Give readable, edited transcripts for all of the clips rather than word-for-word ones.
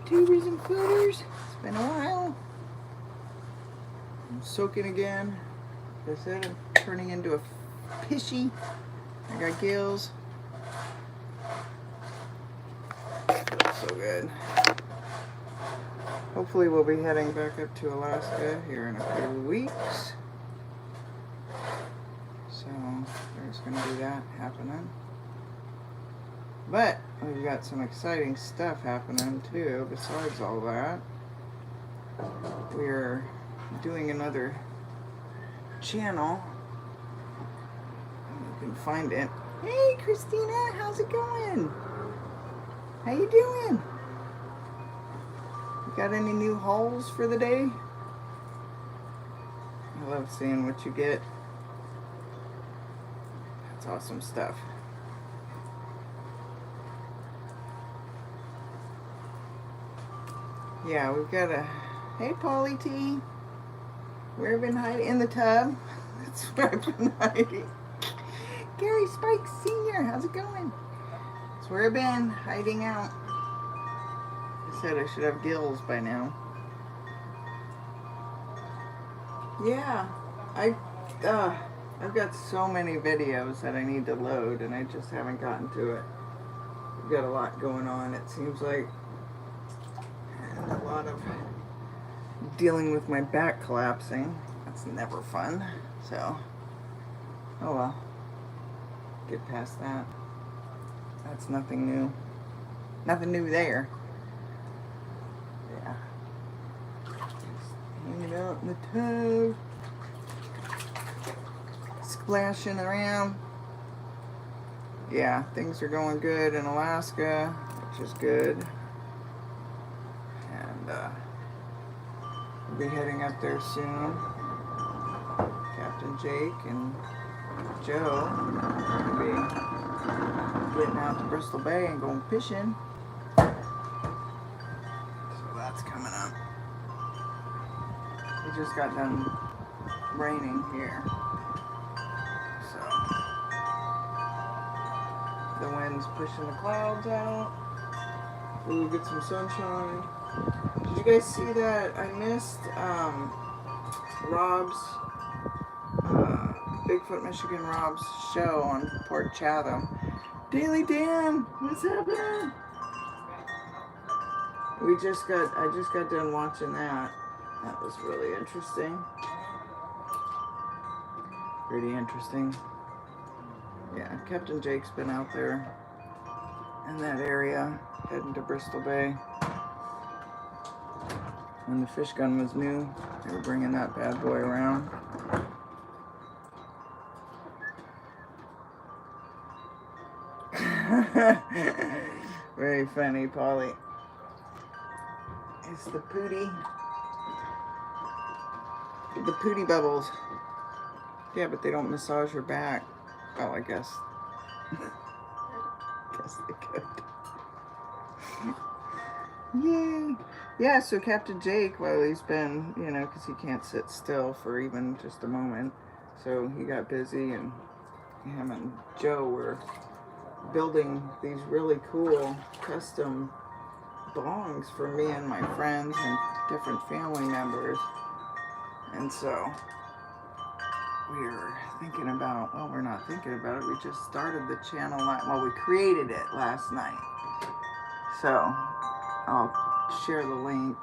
tubers and footers. It's been a while. I'm soaking again. Like I said, I'm turning into a fishy. I got gills. Feels so good. Hopefully we'll be heading back up to Alaska here in a few weeks. So there's going to be that happening. But we've got some exciting stuff happening too besides all that. We're doing another channel. You can find it. Hey Christina, how's it going? How you doing? You got any new hauls for the day? I love seeing what you get. That's awesome stuff. Yeah, we've got a... Hey, Polly T. Where have been hiding? In the tub. That's where I've been hiding. Gary Spikes Sr., how's it going? That's where I've been hiding out. I said I should have gills by now. Yeah, I've got so many videos that I need to load, and I just haven't gotten to it. We've got a lot going on, it seems like. And a lot of dealing with my back collapsing. That's never fun. So, oh well. Get past that. That's nothing new. Nothing new there. Yeah. Just hanging out in the tub. Splashing around. Yeah, things are going good in Alaska, which is good. We'll be heading up there soon. Captain Jake and Joe will be getting out to Bristol Bay and going fishing. So that's coming up. It just got done raining here. So the wind's pushing the clouds out. We'll get some sunshine. Did you guys see that? I missed Rob's, Bigfoot Michigan Rob's show on Port Chatham. Daily Dan, what's happening? I just got done watching that. That was really interesting. Pretty interesting. Yeah, Captain Jake's been out there in that area, heading to Bristol Bay. When the fish gun was new, they were bringing that bad boy around. Very funny, Polly. It's the Pootie. The Pootie bubbles. Yeah, but they don't massage her back. Oh, I guess. Guess they could. Yay! Yeah, so Captain Jake, well, he's been, you know, because he can't sit still for even just a moment. So he got busy, and him and Joe were building these really cool custom bongs for me and my friends and different family members. And so we were thinking about, well, we're not thinking about it. We just started the channel, well, we created it last night. So I'll share the link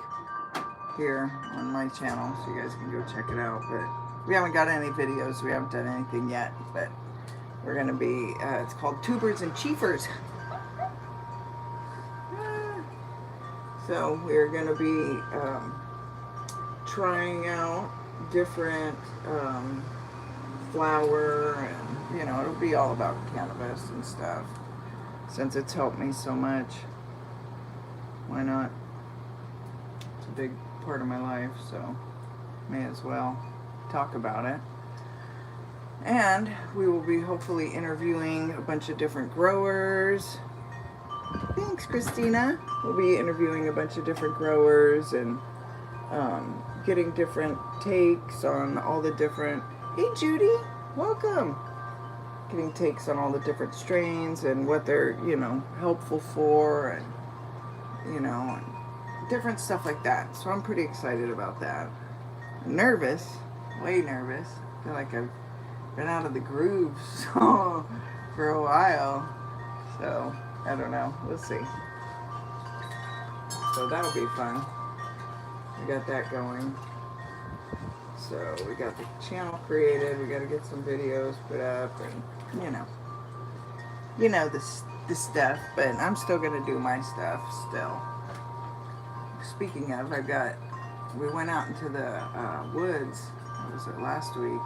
here on my channel so you guys can go check it out. But we haven't got any videos. We haven't done anything yet. But we're going to be, it's called Tubers and Chiefers. So we're going to be trying out different flower, and you know, it'll be all about cannabis and stuff. Since it's helped me so much, why not? It's a big part of my life, so may as well talk about it. And we will be hopefully interviewing a bunch of different growers. Thanks, Christina. We'll be interviewing a bunch of different growers and getting different takes on all the different... Hey, Judy, welcome. Getting takes on all the different strains and what they're, you know, helpful for, and, you know, and different stuff like that. So I'm pretty excited about that. I'm nervous, way nervous. I feel like I've been out of the groove for a while. So I don't know. We'll see. So that'll be fun. We got that going. So we got the channel created. We got to get some videos put up, and you know this stuff. But I'm still gonna do my stuff still. Speaking of, we went out into the woods. What was it, last week?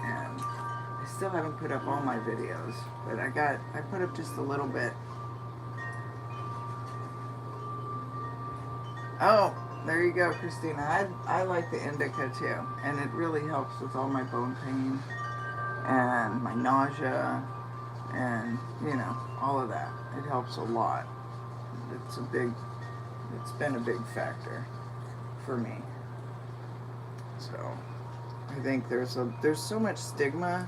And I still haven't put up all my videos, but I put up just a little bit. Oh, there you go, Christina. I like the indica too, and it really helps with all my bone pain and my nausea and all of that. It helps a lot. It's been a big factor for me. So I think there's so much stigma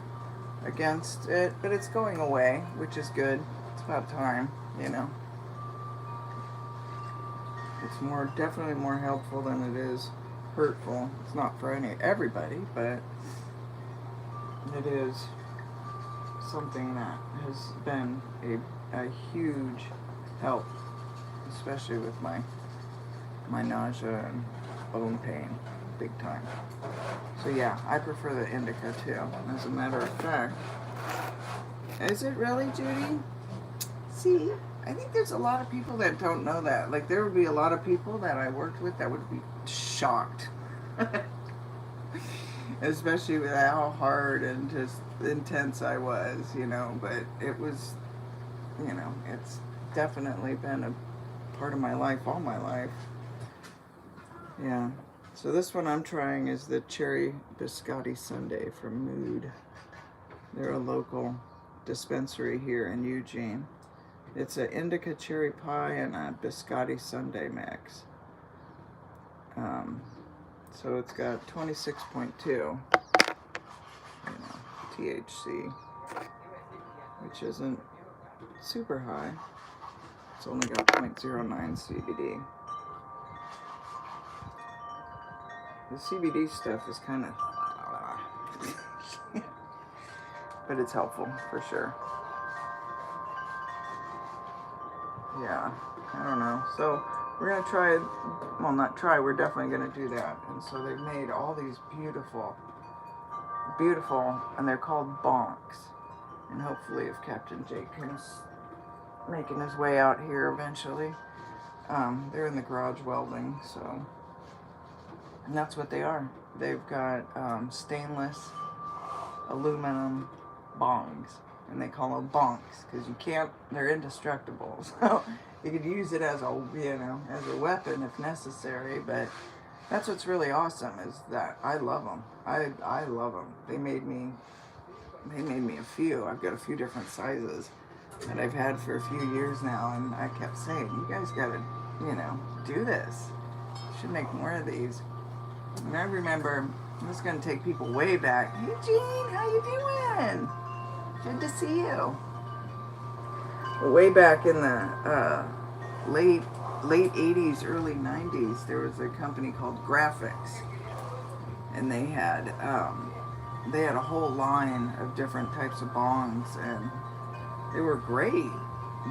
against it, but it's going away, which is good. It's about time, It's definitely more helpful than it is hurtful. It's not for everybody, but it is something that has been a huge help, especially with my nausea and bone pain, big time. So yeah, I prefer the indica too. As a matter of fact, is it really, Judy? See, I think there's a lot of people that don't know that. Like, there would be a lot of people that I worked with that would be shocked. Especially with how hard and just intense I was, But it was, it's definitely been a part of my life, all my life. Yeah. So this one I'm trying is the Cherry Biscotti Sundae from Mood. They're a local dispensary here in Eugene. It's an indica cherry pie and a biscotti sundae mix. So it's got 26.2 THC, which isn't super high. It's only got 0.09 CBD. The CBD stuff is kind of, but it's helpful for sure. Yeah, I don't know. So we're going to try, well, not try, we're definitely going to do that. And so they've made all these beautiful, and they're called bonks. And hopefully if Captain Jake is making his way out here eventually, they're in the garage welding, so, and that's what they are. They've got stainless aluminum bongs. And they call them bonks because they're indestructible. So you could use it as a weapon if necessary. But that's what's really awesome is that I love them. I love them. They made me a few. I've got a few different sizes that I've had for a few years now, and I kept saying, you guys gotta, do this. You should make more of these. And I remember, this is gonna take people way back. Hey Jean, how you doing? Good to see you. Way back in the late 80s, early 90s, there was a company called Graphics, and they had a whole line of different types of bongs, and they were great,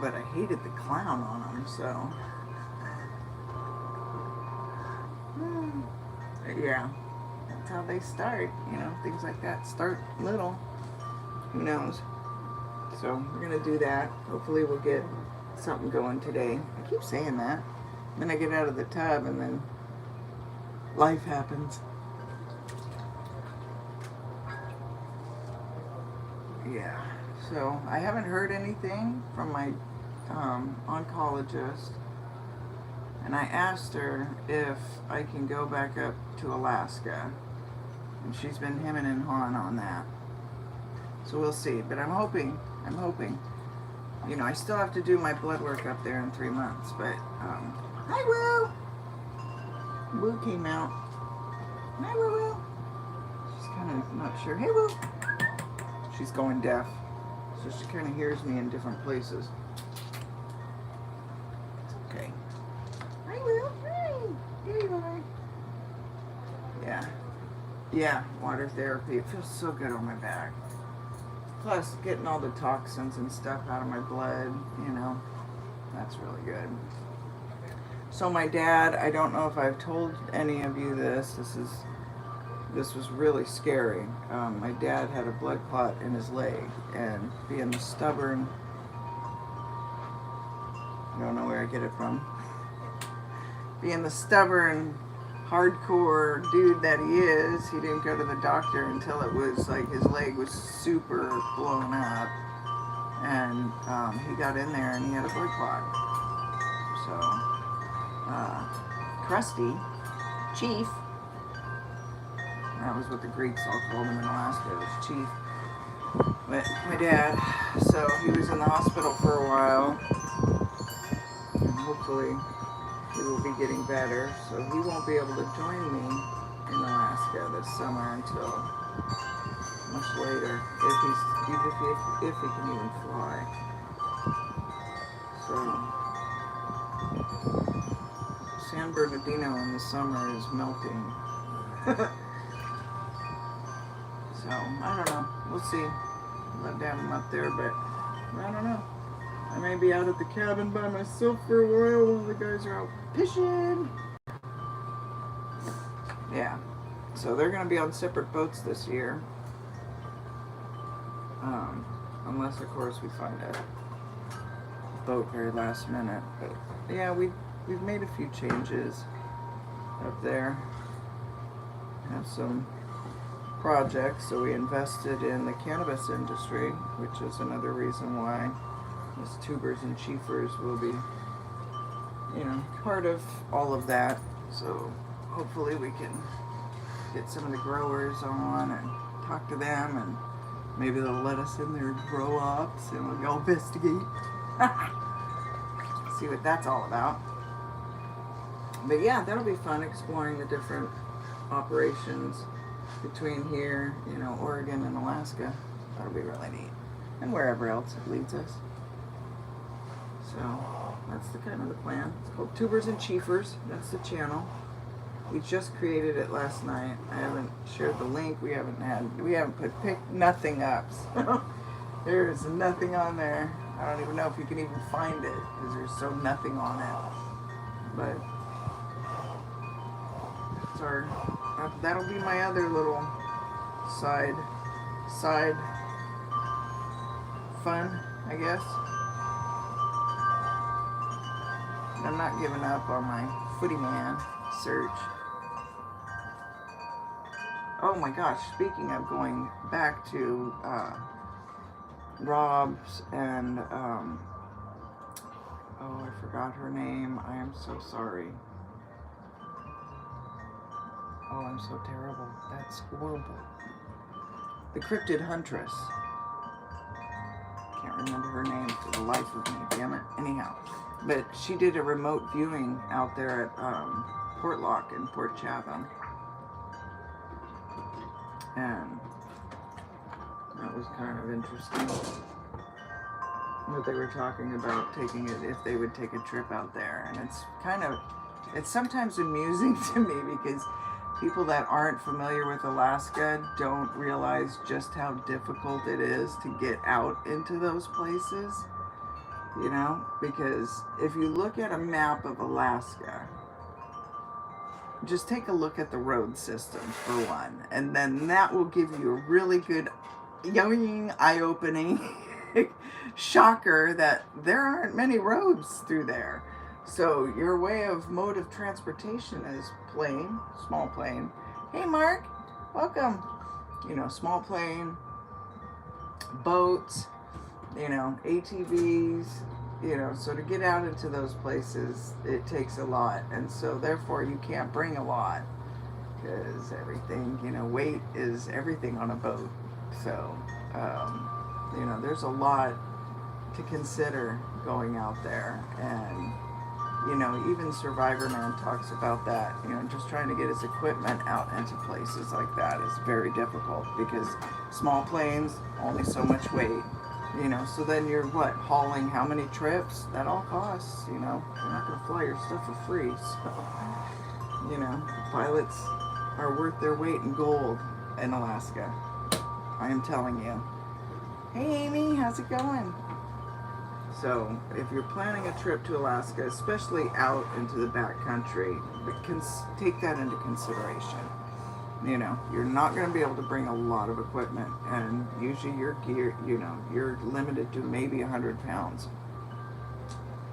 but I hated the clown on them. So yeah, that's how they start. Things like that start little. Who knows? So we're gonna do that. Hopefully we'll get something going today. I keep saying that. Then I get out of the tub and then life happens. Yeah. So I haven't heard anything from my oncologist. And I asked her if I can go back up to Alaska. And she's been hemming and hawing on that. So we'll see, but I'm hoping, I still have to do my blood work up there in 3 months, but, hi Woo! Woo came out. Hi Woo Woo! She's kind of not sure. Hey Woo! She's going deaf, so she kind of hears me in different places. Okay. Hi Woo! Hi! Yeah, water therapy. It feels so good on my back. Plus, getting all the toxins and stuff out of my blood, you know, that's really good. So my dad, I don't know if I've told any of you this. This was really scary. My dad had a blood clot in his leg, and being the stubborn, I don't know where I get it from, being the stubborn, hardcore dude that he is, he didn't go to the doctor until it was like his leg was super blown up, and he got in there and he had a blood clot. So, Krusty, Chief, that was what the Greeks all called him in Alaska, was Chief. But my dad, so he was in the hospital for a while, and hopefully he will be getting better. So he won't be able to join me in Alaska this summer until much later, if he can even fly. So San Bernardino in the summer is melting. So, I don't know. We'll see. Let him up there, but I don't know. I may be out at the cabin by myself for a while while the guys are out fishing. Yeah. So they're going to be on separate boats this year. Unless, of course, we find a boat very last minute. But, yeah, we've made a few changes up there. Have some projects, so we invested in the cannabis industry, which is another reason why this Tubers and Chiefers will be, you know, part of all of that. So hopefully we can get some of the growers on and talk to them, and maybe they'll let us in their grow ops and we'll go investigate. See what that's all about. But yeah, that'll be fun, exploring the different operations between here, you know, Oregon and Alaska. That'll be really neat. And wherever else it leads us. So that's the kind of the plan. It's called Tubers and Chiefers. That's the channel. We just created it last night. I haven't shared the link. We haven't put nothing up. So there is nothing on there. I don't even know if you can even find it because there's so nothing on it. But it's that'll be my other little side fun, I guess. I'm not giving up on my Footy Man search. Oh my gosh, speaking of going back to Rob's and oh, I forgot her name. I am so sorry. Oh, I'm so terrible. That's horrible. The Cryptid Huntress. Can't remember her name for the life of me, damn it. Anyhow, but she did a remote viewing out there at Portlock in Port Chatham. And that was kind of interesting. What they were talking about taking it, if they would take a trip out there. And it's sometimes amusing to me because people that aren't familiar with Alaska don't realize just how difficult it is to get out into those places, you know, because if you look at a map of Alaska, just take a look at the road systems for one, and then that will give you a really good, eye-opening shocker that there aren't many roads through there. So your mode of transportation is plane, small plane. Hey Mark, welcome. You know, small plane, boats, you know, ATVs, you know, so to get out into those places, it takes a lot. And so therefore you can't bring a lot because everything, you know, weight is everything on a boat. So, you know, there's a lot to consider going out there. And you know, even Survivor Man talks about that. You know, just trying to get his equipment out into places like that is very difficult because small planes, only so much weight. You know, so then you're hauling how many trips? That all costs, you know. You're not going to fly your stuff for free. So, you know, pilots are worth their weight in gold in Alaska. I am telling you. Hey Amy, how's it going? So, if you're planning a trip to Alaska, especially out into the backcountry, take that into consideration. You know, you're not going to be able to bring a lot of equipment, and usually your gear, you know, you're limited to maybe 100 pounds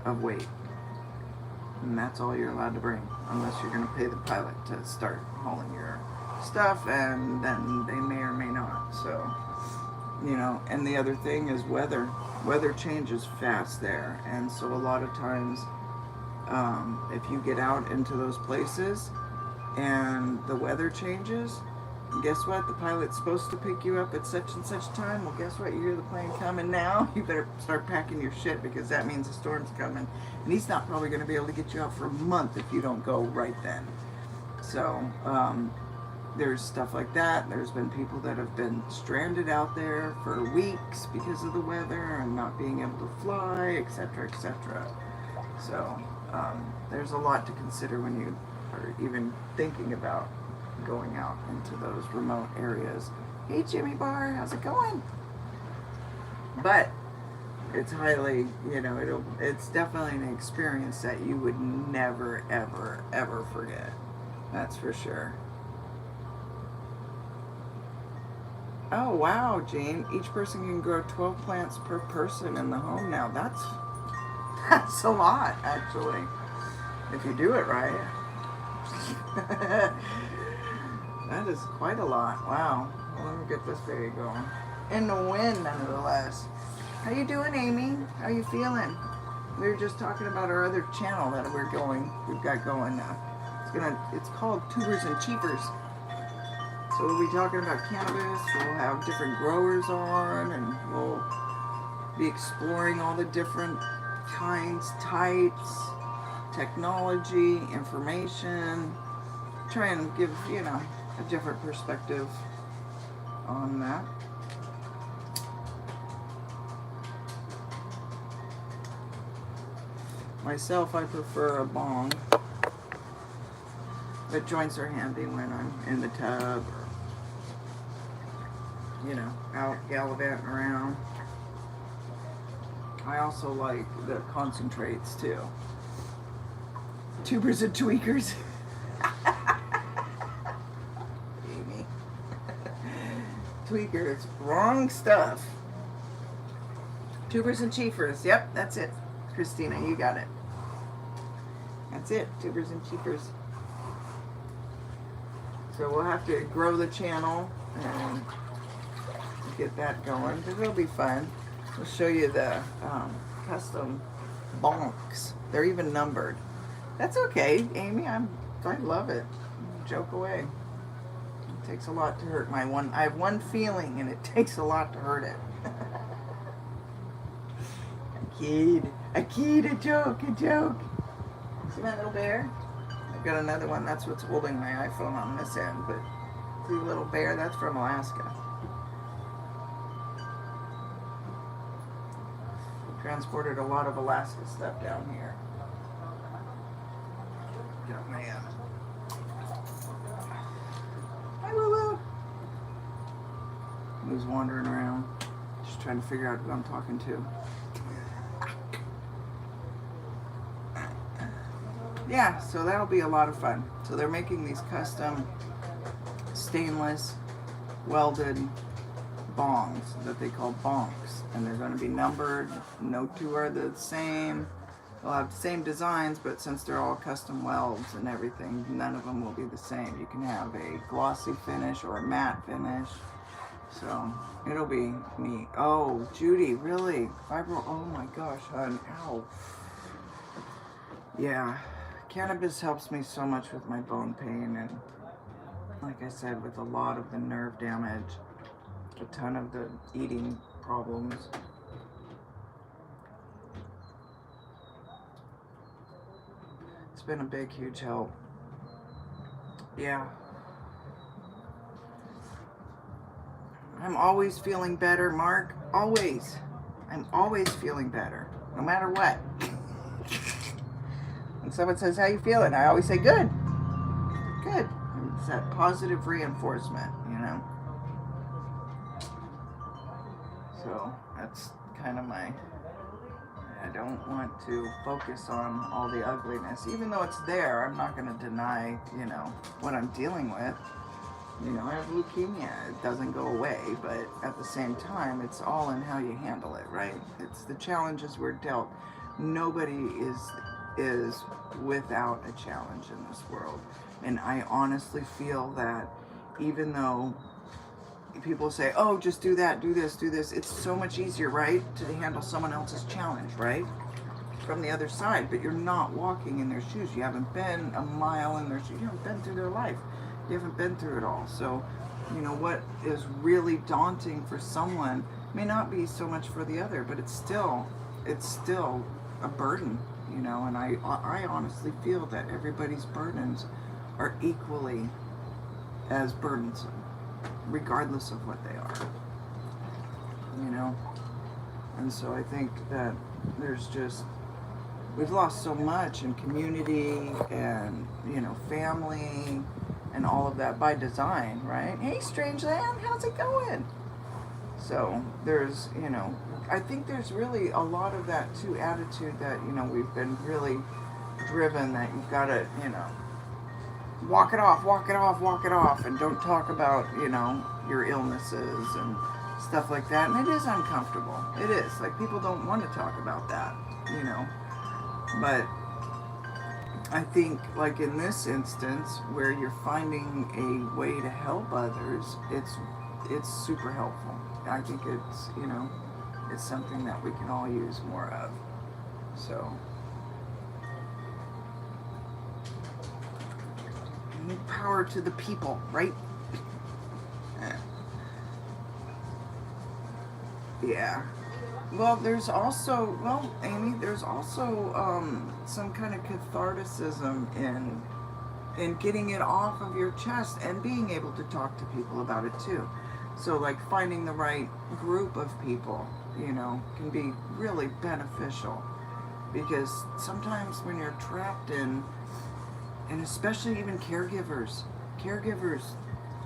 of weight. And that's all you're allowed to bring, unless you're going to pay the pilot to start hauling your stuff, and then they may or may not. So, you know, and the other thing is weather. Weather changes fast there, and so a lot of times, if you get out into those places and the weather changes, guess what? The pilot's supposed to pick you up at such and such time. Well, guess what? You hear the plane coming now. You better start packing your shit, because that means the storm's coming, and he's not probably going to be able to get you out for a month if you don't go right then. So, there's stuff like that. There's been people that have been stranded out there for weeks because of the weather and not being able to fly, etc., etc. So there's a lot to consider when you are even thinking about going out into those remote areas. Hey Jimmy Bar, how's it going? But it's highly, you know, it's definitely an experience that you would never, ever, ever forget. That's for sure. Oh wow, Jane! Each person can grow 12 plants per person in the home now. That's a lot, actually, if you do it right. That is quite a lot. Wow. Well, let me get this baby going. In the wind, nonetheless. How you doing, Amy? How you feeling? We were just talking about our other channel that we've got going now. It's called Tubers and Cheapers. So we'll be talking about cannabis, we'll have different growers on, and we'll be exploring all the different kinds, types, technology, information, try and give, you know, a different perspective on that. Myself, I prefer a bong, but joints are handy when I'm in the tub or, you know, out gallivanting around. I also like the concentrates too. Tubers and tweakers. Amy. Tweakers, wrong stuff. Tubers and cheapers, yep, that's it. Christina, you got it. That's it, tubers and cheapers. So we'll have to grow the channel and get that going, because it'll be fun. We'll show you the custom bonks. They're even numbered. That's okay, Amy. I love it. Joke away. It takes a lot to hurt my one. I have one feeling, and it takes a lot to hurt it. A kid, a joke. See my little bear? I've got another one. That's what's holding my iPhone on this end. But see the little bear? That's from Alaska. Transported a lot of Alaska stuff down here. Got my hi Lulu. Who's wandering around, just trying to figure out who I'm talking to. Yeah, so that'll be a lot of fun. So they're making these custom stainless welded bongs that they call bonks, and they're going to be numbered. No two are the same. They'll have the same designs, but since they're all custom welds and everything, none of them will be the same. You can have a glossy finish or a matte finish, so it'll be neat. Oh, Judy, really? Fibro? Oh my gosh, hon. Ow. Yeah, cannabis helps me so much with my bone pain, and like I said, with a lot of the nerve damage, a ton of the eating problems. It's been a big, huge help. Yeah. I'm always feeling better, Mark. Always. I'm always feeling better, no matter what. When someone says, how you feeling? I always say, good. Good. It's that positive reinforcement, you know. So that's kind of my, I don't want to focus on all the ugliness. Even though it's there, I'm not going to deny, you know, what I'm dealing with. You know, I have leukemia. It doesn't go away, but at the same time, it's all in how you handle it, right? It's the challenges we're dealt. Nobody is without a challenge in this world. And I honestly feel that even though people say, oh, just do that, do this, it's so much easier, right, to handle someone else's challenge, right, from the other side. But you're not walking in their shoes. You haven't been a mile in their shoes. You haven't been through their life. You haven't been through it all. So, you know, what is really daunting for someone may not be so much for the other, but it's still a burden, you know. And I honestly feel that everybody's burdens are equally as burdensome, regardless of what they are, you know. And so I think that there's just, we've lost so much in community and, you know, family and all of that by design, right? Hey, Strangeland, how's it going? So there's, you know, I think there's really a lot of that too, attitude that, you know, we've been really driven that you've got to, you know, walk it off, and don't talk about, you know, your illnesses and stuff like that. And it is uncomfortable. It is. Like, people don't want to talk about that, you know. But I think, like in this instance, where you're finding a way to help others, it's super helpful. I think it's, you know, it's something that we can all use more of. So, power to the people, right? Yeah. Well, there's also, well, Amy, there's also some kind of catharticism in getting it off of your chest and being able to talk to people about it too. So, like, finding the right group of people, you know, can be really beneficial. Because sometimes when you're trapped in, and especially even caregivers,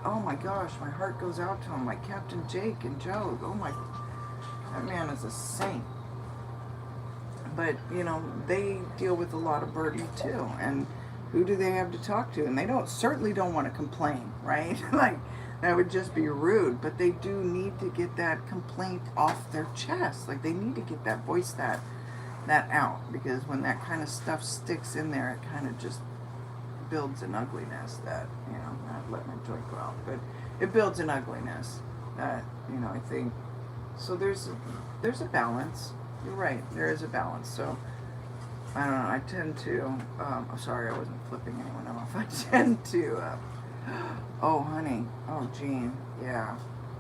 oh my gosh, my heart goes out to them, like Captain Jake and Joe. Oh my, that man is a saint. But, you know, they deal with a lot of burden too. And who do they have to talk to? And they certainly don't want to complain, right? Like, that would just be rude. But they do need to get that complaint off their chest. Like, they need to get that, voice that out. Because when that kind of stuff sticks in there, it kind of just builds an ugliness that, you know, I'd let my joint go out, but it builds an ugliness that, you know, I think, so there's a balance. You're right, there is a balance. So, I don't know, I tend to, I'm sorry, I wasn't flipping anyone off. I tend to, oh, honey, oh, Gene, yeah.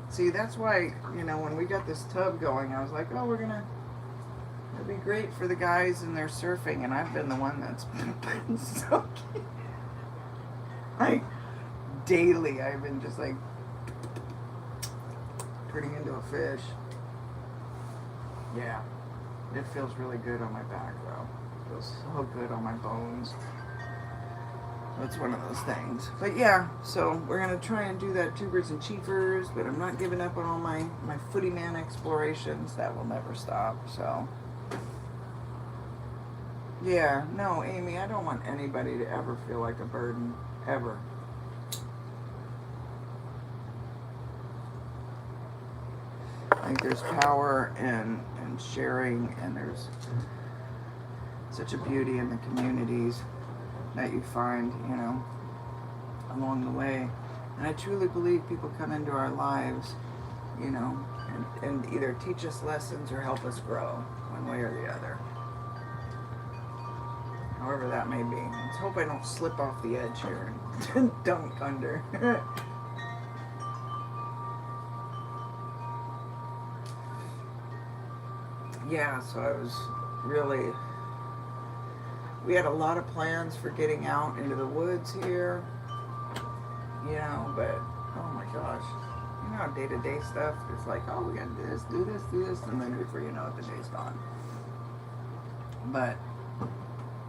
See, that's why, you know, when we got this tub going, I was like, oh, it'd be great for the guys and their surfing, and I've been the one that's been soaking. Like, daily, I've been just like turning into a fish. Yeah, it feels really good on my back, though. It feels so good on my bones. That's one of those things. But yeah, so we're going to try and do that tubers and chiefers, but I'm not giving up on all my footy man explorations. That will never stop, so. Yeah, no, Amy, I don't want anybody to ever feel like a burden. Ever. I think there's power in sharing, and there's such a beauty in the communities that you find, you know, along the way. And I truly believe people come into our lives, you know, and either teach us lessons or help us grow, one way or the other. However that may be. Let's hope I don't slip off the edge here and dunk under. Yeah, so I was really, we had a lot of plans for getting out into the woods here, you know, but oh my gosh, you know how day-to-day stuff, it's like, oh, we gotta do this, and then before you know it, the day's gone. But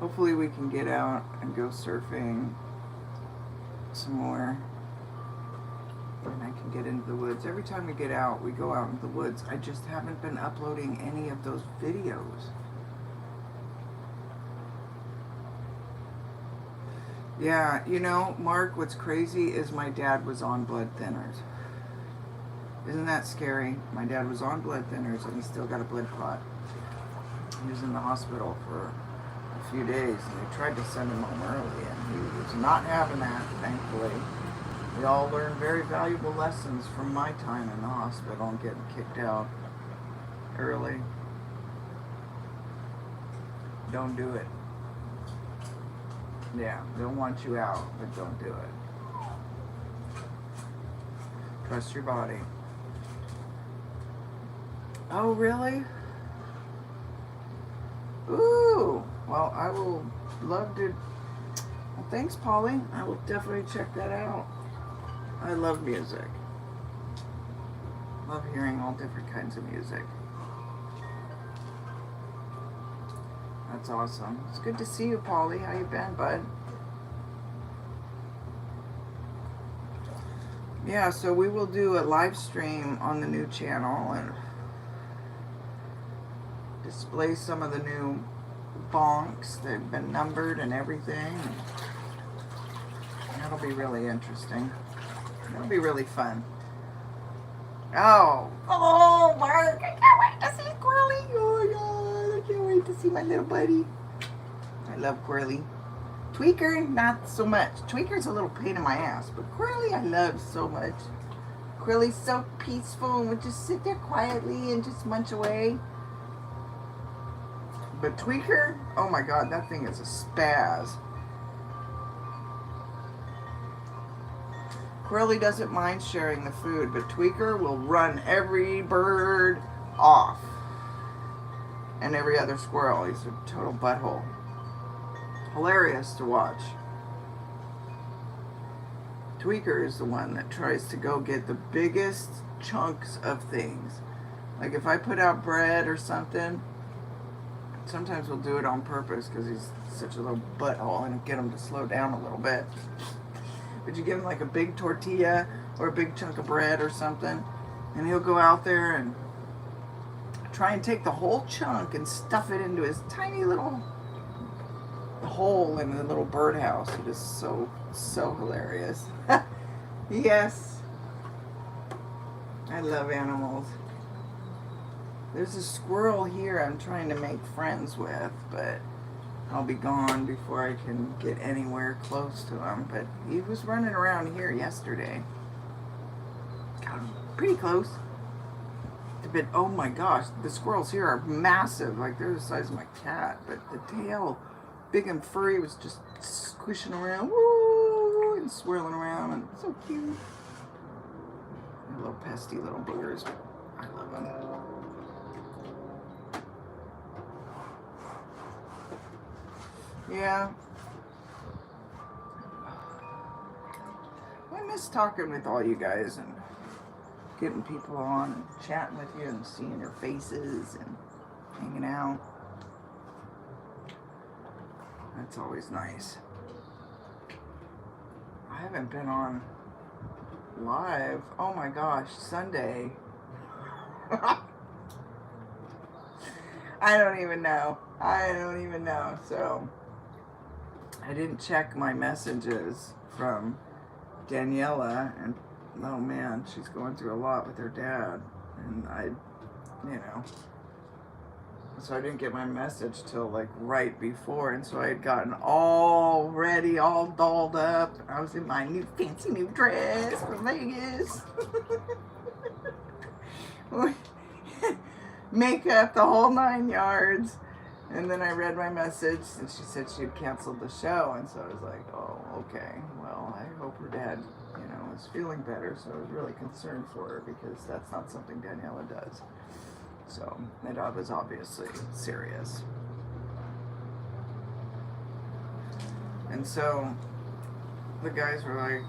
hopefully we can get out and go surfing some more. And I can get into the woods. Every time we get out, we go out into the woods. I just haven't been uploading any of those videos. Yeah, you know, Mark, what's crazy is my dad was on blood thinners. Isn't that scary? My dad was on blood thinners and he still got a blood clot. He was in the hospital for a few days and they tried to send him home early and he was not having that, thankfully. We all learned very valuable lessons from my time in the hospital and getting kicked out early. Don't do it. Yeah, they'll want you out, but don't do it. Trust your body. Oh, really? Ooh, well, I will love to. Well, thanks, Polly. I will definitely check that out. I love music. Love hearing all different kinds of music. That's awesome. It's good to see you, Polly. How you been, bud? Yeah, so we will do a live stream on the new channel and display some of the new bonks. They've been numbered and everything. That'll be really interesting. That'll be really fun. Oh, Mark, I can't wait to see Quirly. Oh, yeah, I can't wait to see my little buddy. I love Quirly. Tweaker, not so much. Tweaker's a little pain in my ass, but Quirly I love so much. Quirly's so peaceful and would just sit there quietly and just munch away. But Tweaker, oh my God, that thing is a spaz. Quirly doesn't mind sharing the food, but Tweaker will run every bird off. And every other squirrel. He's a total butthole. Hilarious to watch. Tweaker is the one that tries to go get the biggest chunks of things. Like if I put out bread or something, sometimes we'll do it on purpose because he's such a little butthole and get him to slow down a little bit. But you give him like a big tortilla or a big chunk of bread or something, and he'll go out there and try and take the whole chunk and stuff it into his tiny little hole in the little birdhouse. It is so hilarious. Yes. I love animals. There's a squirrel here I'm trying to make friends with, but I'll be gone before I can get anywhere close to him. But he was running around here yesterday. Got him pretty close. But oh my gosh, the squirrels here are massive. Like they're the size of my cat. But the tail, big and furry, was just squishing around, woo, and swirling around, and so cute. They're little pesty little boogers. I love them. Yeah. I miss talking with all you guys and getting people on and chatting with you and seeing your faces and hanging out. That's always nice. I haven't been on live. Oh my gosh, Sunday. I don't even know. So I didn't check my messages from Daniela, and oh man, she's going through a lot with her dad, and so I didn't get my message till like right before, and so I had gotten all ready, all dolled up. I was in my fancy new dress from Vegas. Makeup, the whole 9 yards. And then I read my message, and she said she had canceled the show, and so I was like, oh, okay, well, I hope her dad, is feeling better, so I was really concerned for her, because that's not something Daniela does. So, it was obviously serious. And so, the guys were like,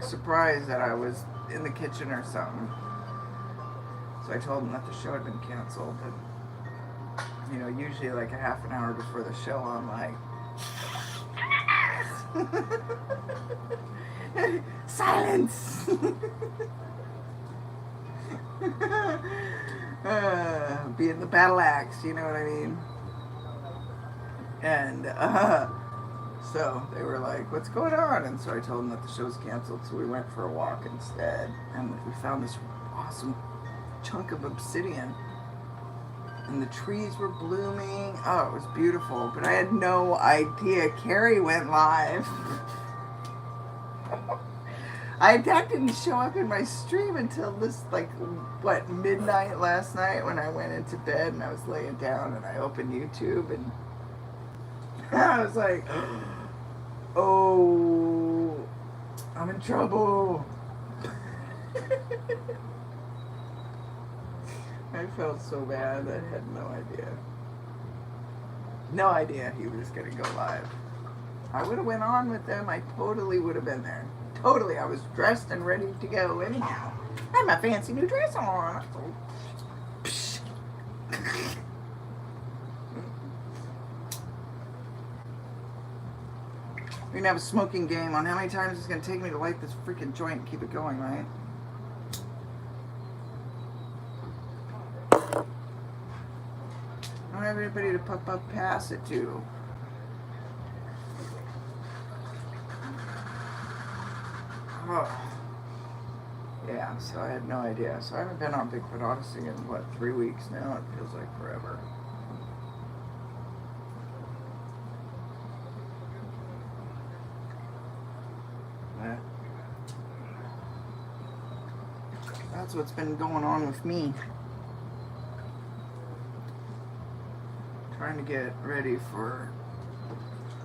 surprised that I was in the kitchen or something. So I told them that the show had been canceled, and usually like a half an hour before the show, I'm like, Silence! Being the battle axe, you know what I mean? And so they were like, what's going on? And so I told them that the show's canceled, so we went for a walk instead. And we found this awesome chunk of obsidian. And the trees were blooming. Oh, it was beautiful. But I had no idea Carrie went live. That didn't show up in my stream until this, like, what, midnight last night when I went into bed and I was laying down and I opened YouTube and I was like, oh, I'm in trouble. I felt so bad. I had no idea. No idea he was going to go live. I would have went on with them. I totally would have been there. Totally. I was dressed and ready to go anyhow. I had my fancy new dress on. We're going to have a smoking game on how many times it's going to take me to light this freaking joint and keep it going, right? I don't have anybody to pass it to. Oh. Yeah, so I had no idea. So I haven't been on Bigfoot Odyssey in, what, 3 weeks now? It feels like forever. That's what's been going on with me. Trying to get ready for,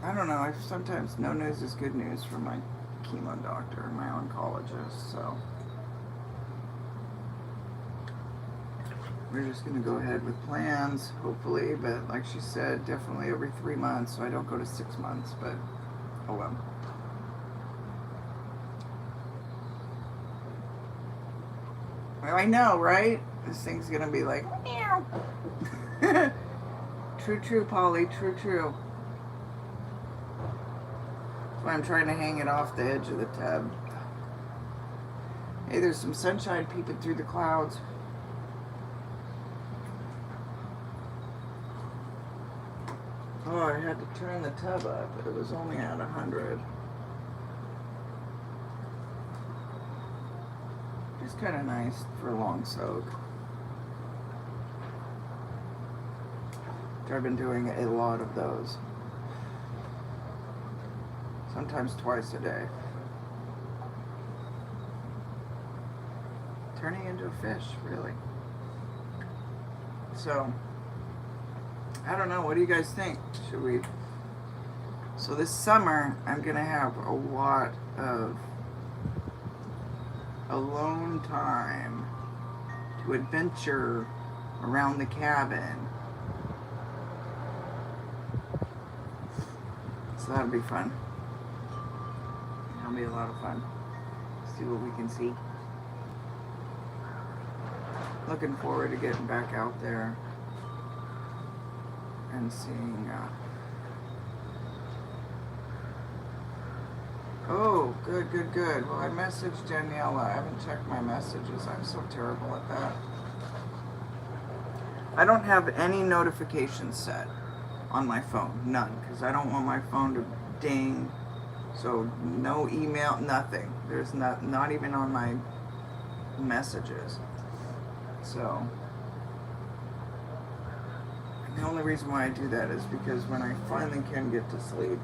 I don't know, sometimes no news is good news from my chemo doctor, my oncologist, so we're just going to go ahead with plans, hopefully, but like she said, definitely every 3 months, so I don't go to 6 months, but oh well. Well, I know, right? This thing's going to be like, meow. True, Polly, true. That's why I'm trying to hang it off the edge of the tub. Hey, there's some sunshine peeping through the clouds. Oh, I had to turn the tub up, but it was only at 100. It's kind of nice for a long soak. I've been doing a lot of those. Sometimes twice a day. Turning into a fish, really. So, I don't know. What do you guys think? Should we? So this summer, I'm going to have a lot of alone time to adventure around the cabin. So that'll be fun. That'll be a lot of fun. See what we can see. Looking forward to getting back out there and seeing. Oh, good. Well, I messaged Daniela. I haven't checked my messages. I'm so terrible at that. I don't have any notifications set on my phone, none, because I don't want my phone to ding. So no email, nothing. There's not even on my messages. So the only reason why I do that is because when I finally can get to sleep,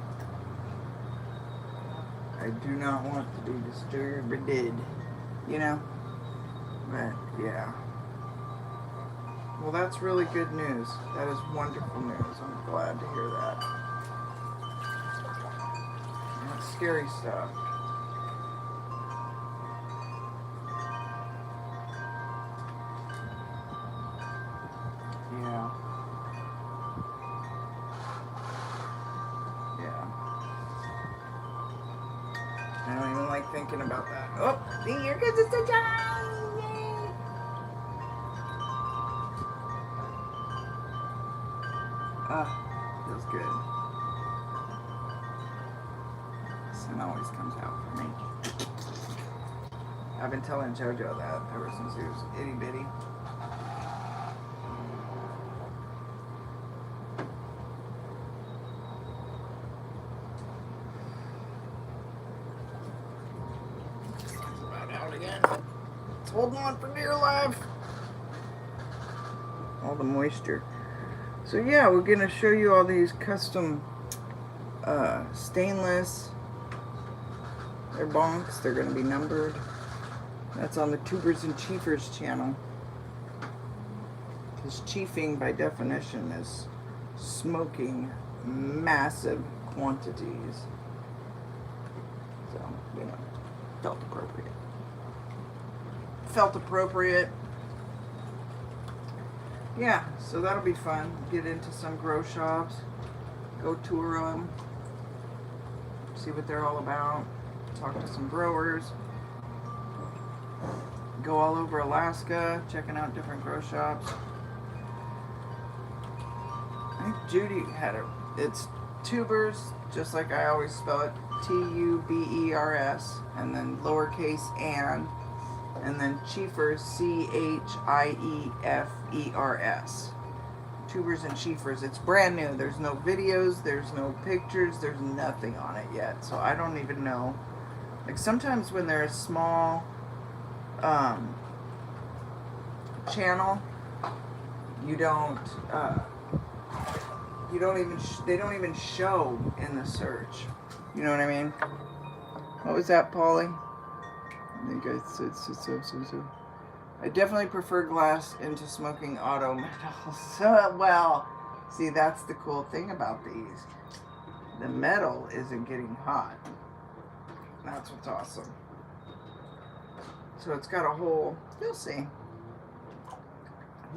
I do not want to be disturbed, you know. But yeah. Well, that's really good news. That is wonderful news. I'm glad to hear that. That's scary stuff. Yeah. I don't even like thinking about that. Oh, here goes the sunshine! Yay! Feels good. Sun always comes out for me. I've been telling JoJo that ever since he was itty bitty. It's about out again. It's holding on for dear life. All the moisture. So yeah, we're gonna show you all these custom stainless. They're bonks. They're gonna be numbered. That's on the Tubers and Chiefers channel. Because chiefing, by definition, is smoking massive quantities. So, you know, felt appropriate. Felt appropriate. Yeah, so that'll be fun. Get into some grow shops. Go tour them. See what they're all about. Talk to some growers. Go all over Alaska, checking out different grow shops. I think Judy had it. It's Tubers, just like I always spell it, Tubers, and then lowercase and then Chiefers, Chiefers. Tubers and Chiefers. It's brand new. There's no videos, there's no pictures, there's nothing on it yet. So I don't even know. Like sometimes when they're a small channel, they don't even show in the search. You know what I mean? What was that, Polly? I think I said so. I definitely prefer glass into smoking auto metals. Well, see, that's the cool thing about these. The metal isn't getting hot. That's what's awesome. So it's got a hole. You'll see.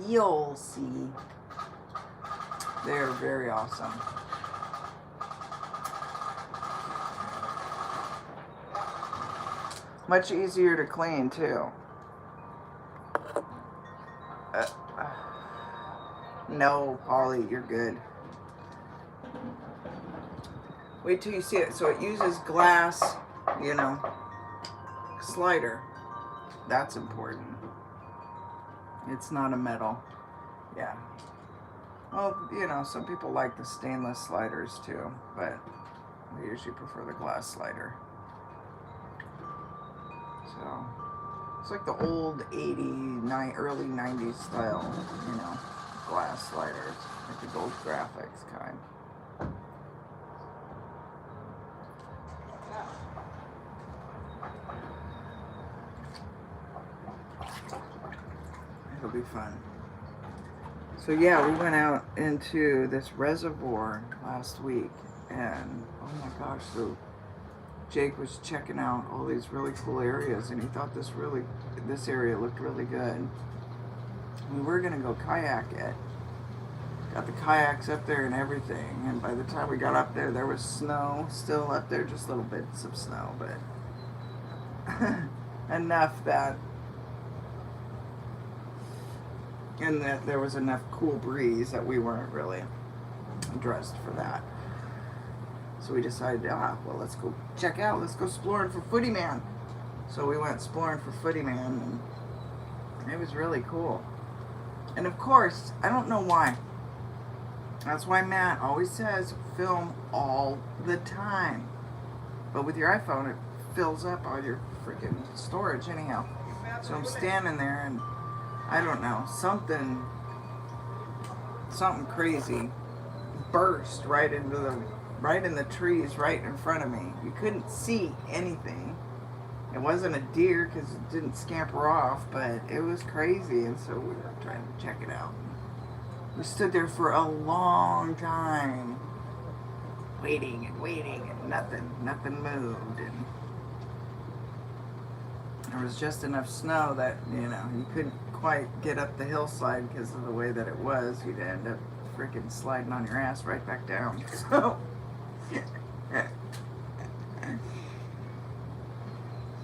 You'll see. They're very awesome. Much easier to clean too. No, Polly, you're good. Wait till you see it. So it uses glass, you know, slider. That's important. It's not a metal. Yeah. Well, you know, some people like the stainless sliders too, but we usually prefer the glass slider. So, it's like the old 80s, early 90s style, you know, glass sliders, like the Gold Graphics kind. It'll be fun. So yeah, we went out into this reservoir last week, and oh my gosh, so Jake was checking out all these really cool areas, and he thought this area looked really good. We were gonna go kayak it. Got the kayaks up there and everything, and by the time we got up there, there was snow still up there, just little bits of snow, but enough that. And that there was enough cool breeze that we weren't really dressed for that. So we decided, well, let's go check out, let's go exploring for Footy Man. So we went exploring for Footy Man, and it was really cool. And of course, I don't know why. That's why Matt always says, film all the time. But with your iPhone, it fills up all your freaking storage anyhow. So I'm standing there, and I don't know, something crazy burst right in the trees right in front of me. You couldn't see anything. It wasn't a deer because it didn't scamper off, but it was crazy, and so we were trying to check it out. We stood there for a long time, waiting, and nothing moved, and there was just enough snow that, you know, you couldn't quite get up the hillside because of the way that it was. You'd end up freaking sliding on your ass right back down. So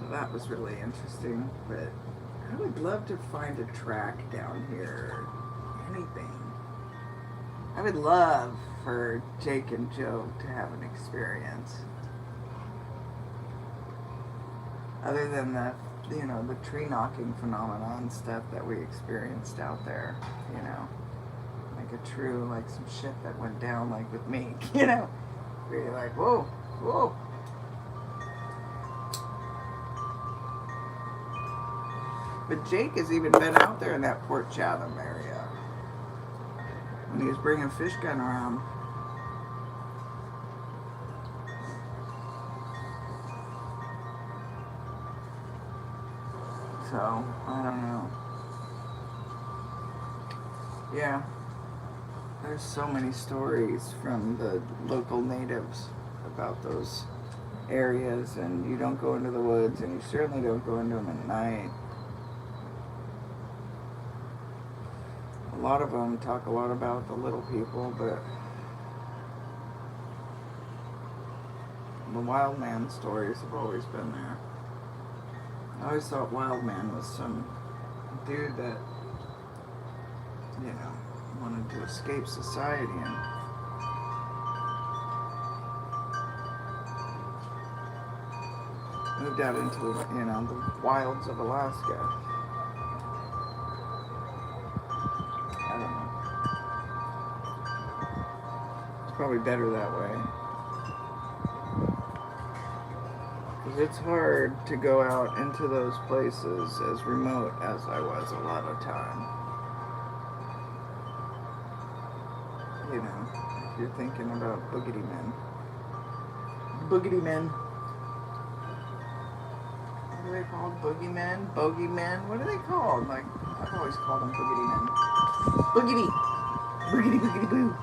that was really interesting, but I would love to find a track down here, anything. I would love for Jake and Joe to have an experience. Other than the you know, the tree knocking phenomenon stuff that we experienced out there, you know, like a true, like some shit that went down, like with me, you know, where you're like, whoa, whoa. But Jake has even been out there in that Port Chatham area when he was bringing fish gun around. So, I don't know. Yeah. There's so many stories from the local natives about those areas, and you don't go into the woods, and you certainly don't go into them at night. A lot of them talk a lot about the little people, but the wild man stories have always been there. I always thought wild man was some dude that, you know, wanted to escape society and moved out into, you know, the wilds of Alaska. I don't know. It's probably better that way. Because it's hard to go out into those places as remote as I was a lot of time. You know, if you're thinking about boogity men. Boogity men. What are they called? Boogeymen? Bogeymen? What are they called? Like, I've always called them boogity men. Boogity! Boogity boogity boo!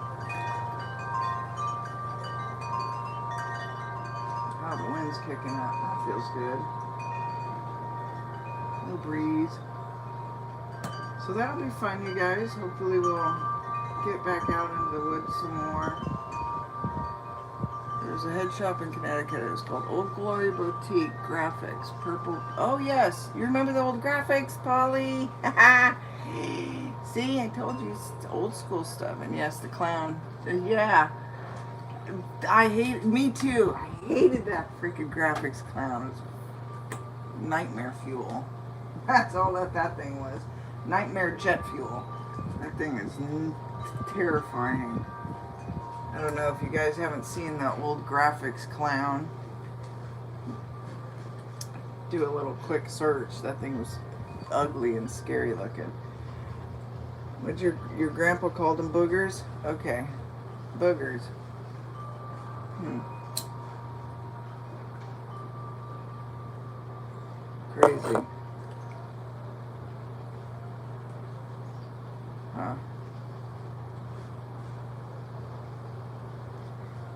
Oh, the wind's kicking up. That feels good. No breeze. So that'll be fun, you guys. Hopefully we'll get back out into the woods some more. There's a head shop in Connecticut. It was called Old Glory Boutique Graphics. Purple. Oh, yes. You remember the old graphics, Polly? See, I told you it's old school stuff. And yes, the clown. Yeah. Me too. I hated that freaking graphics clown. It was nightmare fuel. That's all that thing was. Nightmare jet fuel. That thing is terrifying. I don't know if you guys haven't seen that old graphics clown. Do a little quick search. That thing was ugly and scary looking. What'd your grandpa called them, boogers? Okay. Boogers. Crazy. Huh.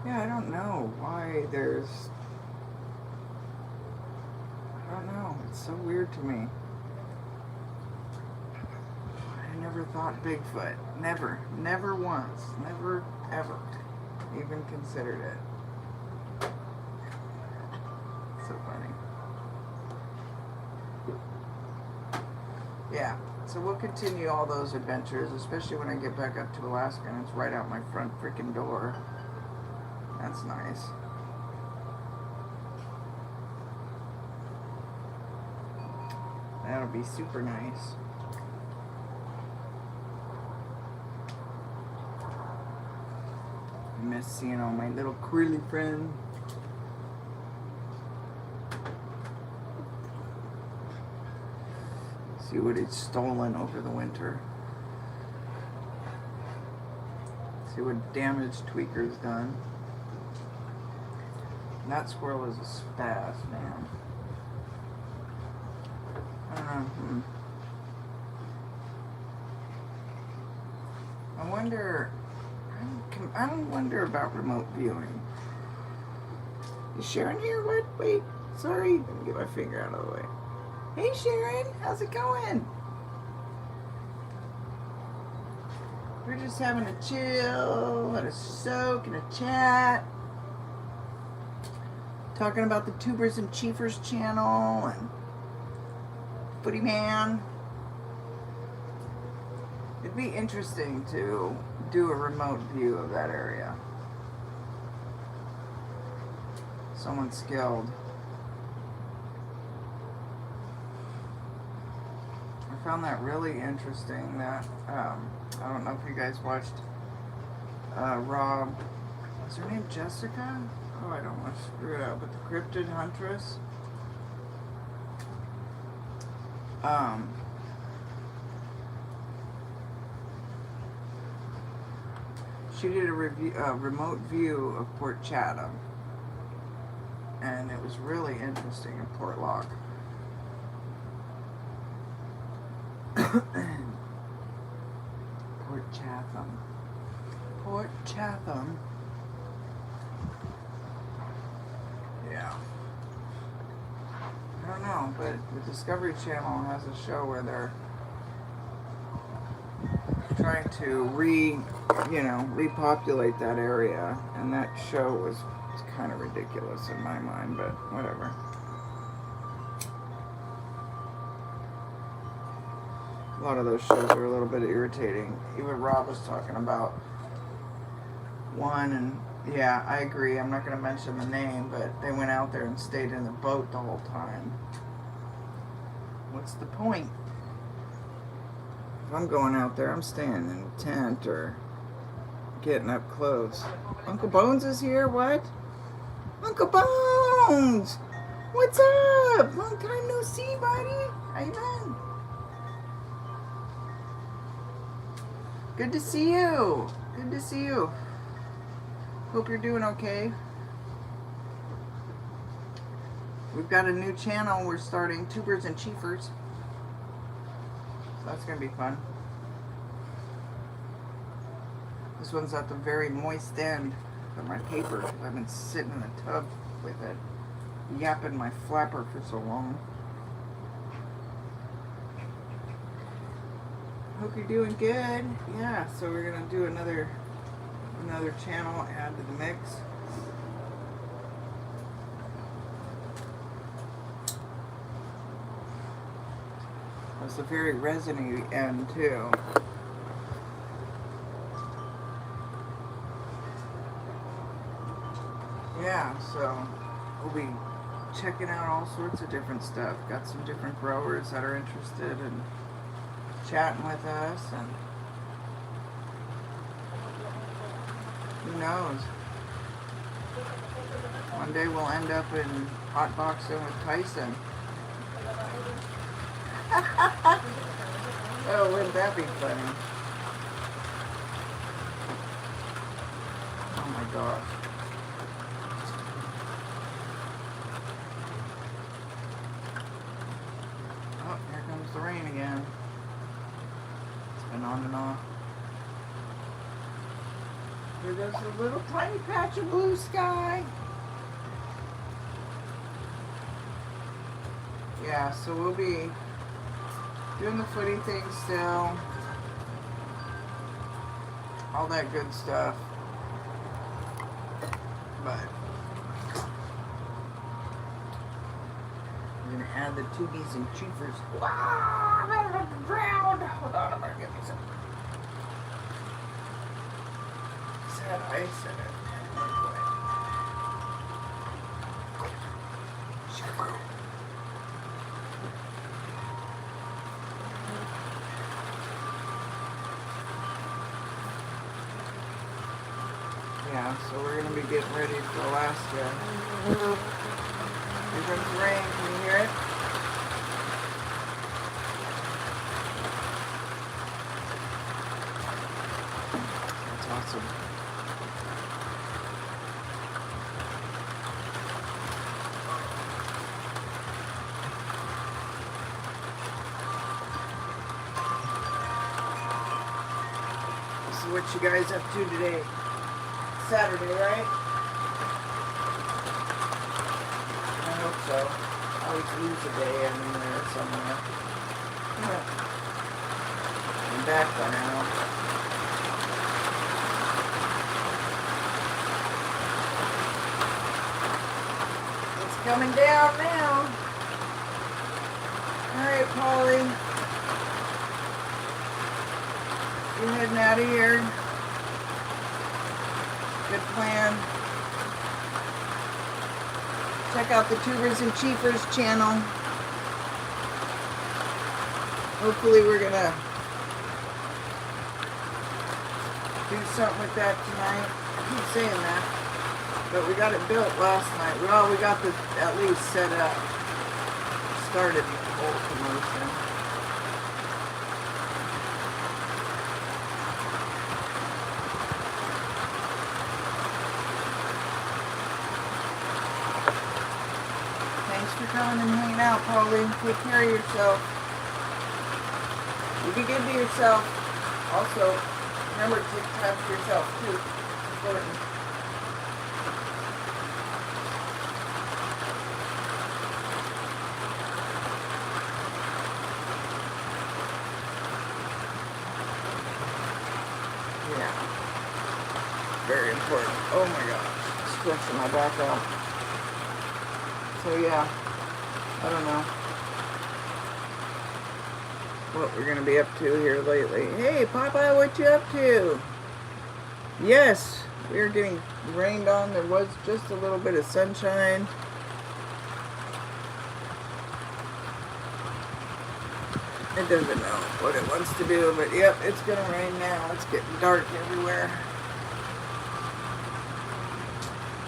Yeah, I don't know why there's... I don't know. It's so weird to me. I never thought Bigfoot. Never. Never once. Never, ever even considered it. So funny. Yeah. So we'll continue all those adventures, especially when I get back up to Alaska and it's right out my front freaking door. That's nice. That'll be super nice. I miss seeing all my little curly friends. See what it's stolen over the winter. See what damage Tweaker's done. And that squirrel is a spaz, man. I wonder about remote viewing. Is Sharon here? What? Wait, sorry. Let me get my finger out of the way. Hey Sharon, how's it going? We're just having a chill and a soak and a chat. Talking about the Tubers and Chiefers channel and Footy Man. It'd be interesting to do a remote view of that area. Someone skilled. found that really interesting. That I don't know if you guys watched Rob. Is her name Jessica? Oh, I don't want to screw it up. But the Cryptid Huntress. She did a remote view of Port Chatham, and it was really interesting in Port Lock. Port Chatham. Port Chatham. Yeah. I don't know, but the Discovery Channel has a show where they're trying to repopulate that area, and that show was kind of ridiculous in my mind, but whatever. A lot of those shows are a little bit irritating. Even Rob was talking about one, and yeah, I agree. I'm not going to mention the name, but they went out there and stayed in the boat the whole time. What's the point? If I'm going out there, I'm staying in a tent or getting up close. Uncle Bones is here? What? Uncle Bones! What's up? Long time no see, buddy. How you been? Good to see you. Good to see you. Hope you're doing okay. We've got a new channel. We're starting Tubers and Chiefers. So that's going to be fun. This one's at the very moist end of my paper. I've been sitting in the tub with it, yapping my flapper for so long. Hope you're doing good. Yeah, so we're going to do another channel, add to the mix. It's a very resiny end too. Yeah, so we'll be checking out all sorts of different stuff. Got some different growers that are interested in chatting with us, and who knows? One day we'll end up in hotboxing with Tyson. Oh, wouldn't that be funny? Oh my gosh. Oh, here comes the rain again. It's been on and off. Here goes a little tiny patch of blue sky. Yeah, so we'll be doing the footy thing still. All that good stuff. But we're going to add the Tubies and Chiefers. Wow, I'm out of the ground. Hold on, I'm going to get me some. It's had ice in it. Yeah, so we're going to be getting ready for Alaska. Here comes the rain. Can you hear it? That's awesome. This is what you guys up to today. Saturday, right? I hope so. I always lose a day in there somewhere. I'm back by now. It's coming down now. Alright, Polly. You're heading out of here. Good plan. Check out the Tubers and Chiefers channel. Hopefully we're gonna do something with that tonight. I keep saying that. But we got it built last night. Well, we got the at least set up. Started the whole commotion. Thanks for coming and hanging out, Paulie. Take care of yourself. You be good to yourself. Also, remember to take time for yourself too. It's important. Yeah. Very important. Oh my gosh. Stretching my back out. So yeah. I don't know what we're gonna be up to here lately. Hey Papa, what you up to? Yes, we are getting rained on. There was just a little bit of sunshine. It doesn't know what it wants to do, but yep, it's gonna rain now. It's getting dark everywhere.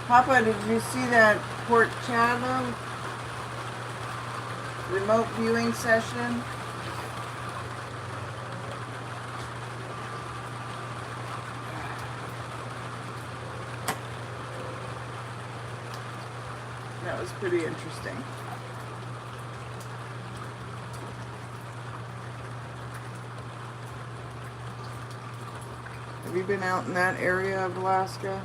Papa, did you see that Port Chatham remote viewing session? That was pretty interesting. Have you been out in that area of Alaska?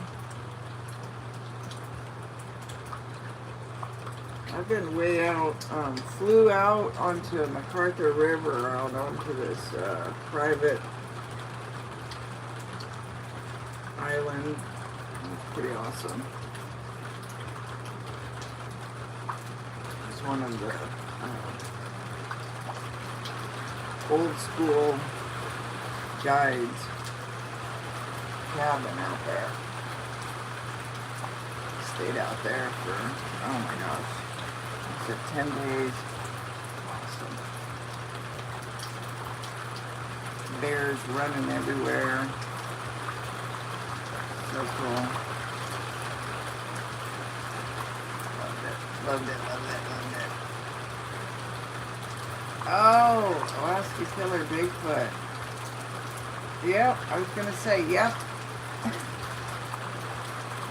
I've been way out, flew out onto MacArthur River, out onto this private island. It's pretty awesome. It's one of the old school guides cabin out there. Stayed out there for, oh my gosh, I said 10 days. Awesome. Bears running everywhere. So cool. Loved it, loved it, loved it, loved it. Oh, Alaska Killer Bigfoot. Yep, I was gonna say, yep.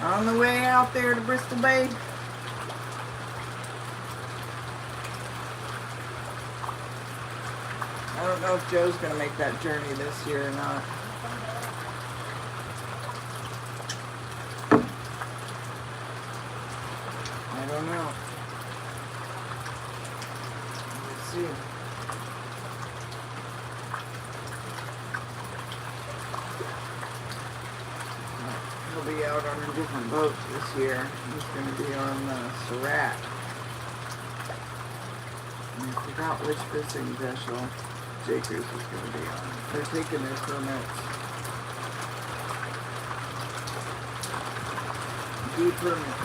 On the way out there to Bristol Bay. I don't know if Joe's going to make that journey this year or not. I don't know. We'll see. He'll be out on a different boat this year. He's going to be on the Surratt. I forgot which fishing vessel Jakers is going to be on. They're taking their permits. D permit.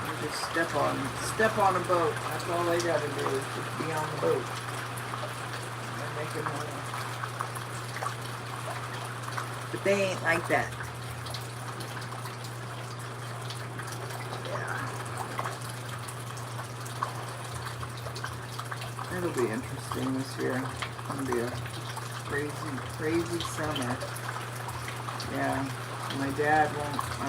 You just step on a boat. That's all they got to do is just be on the boat. They're making money. But they ain't like that. It'll be interesting this year. It's going to be a crazy, crazy summer. Yeah. My dad won't, I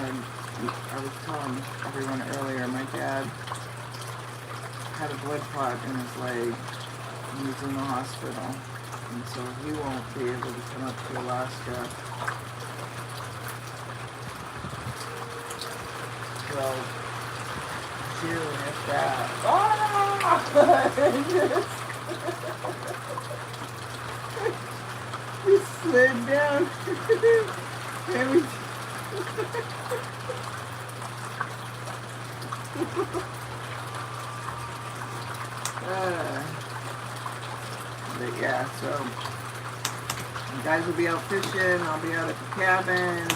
was telling everyone earlier, my dad had a blood clot in his leg and he's in the hospital. And so he won't be able to come up to Alaska. Well, June, if that. Oh! He slid down. And we but yeah, so you guys will be out fishing. I'll be out at the cabin,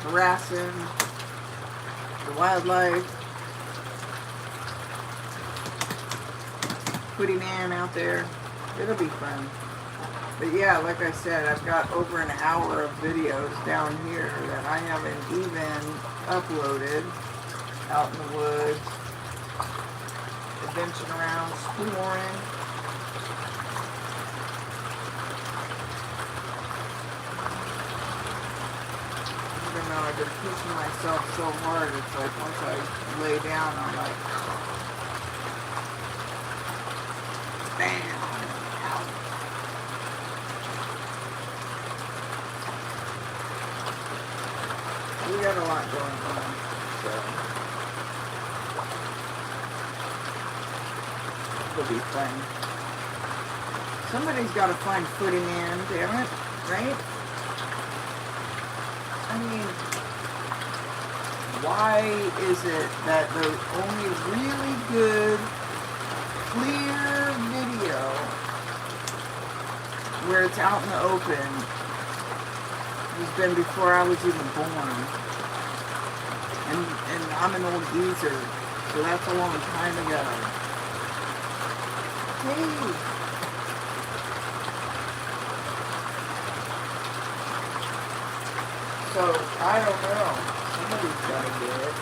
harassing the wildlife. Putty man out there It'll be fun. But yeah, like I said, I've got over an hour of videos down here that I haven't even uploaded. Out in the woods, adventuring around, exploring. Even though I've been pushing myself so hard, it's like once I lay down, I'm like, bam. We got a lot going on, so it'll be fun. Somebody's got to find footing in, damn it, right? I mean, why is it that the only really good, clear video where it's out in the open has been before I was even born? And I'm an old geezer, so that's a long time ago. Hey! So, I don't know. Somebody's got to do it.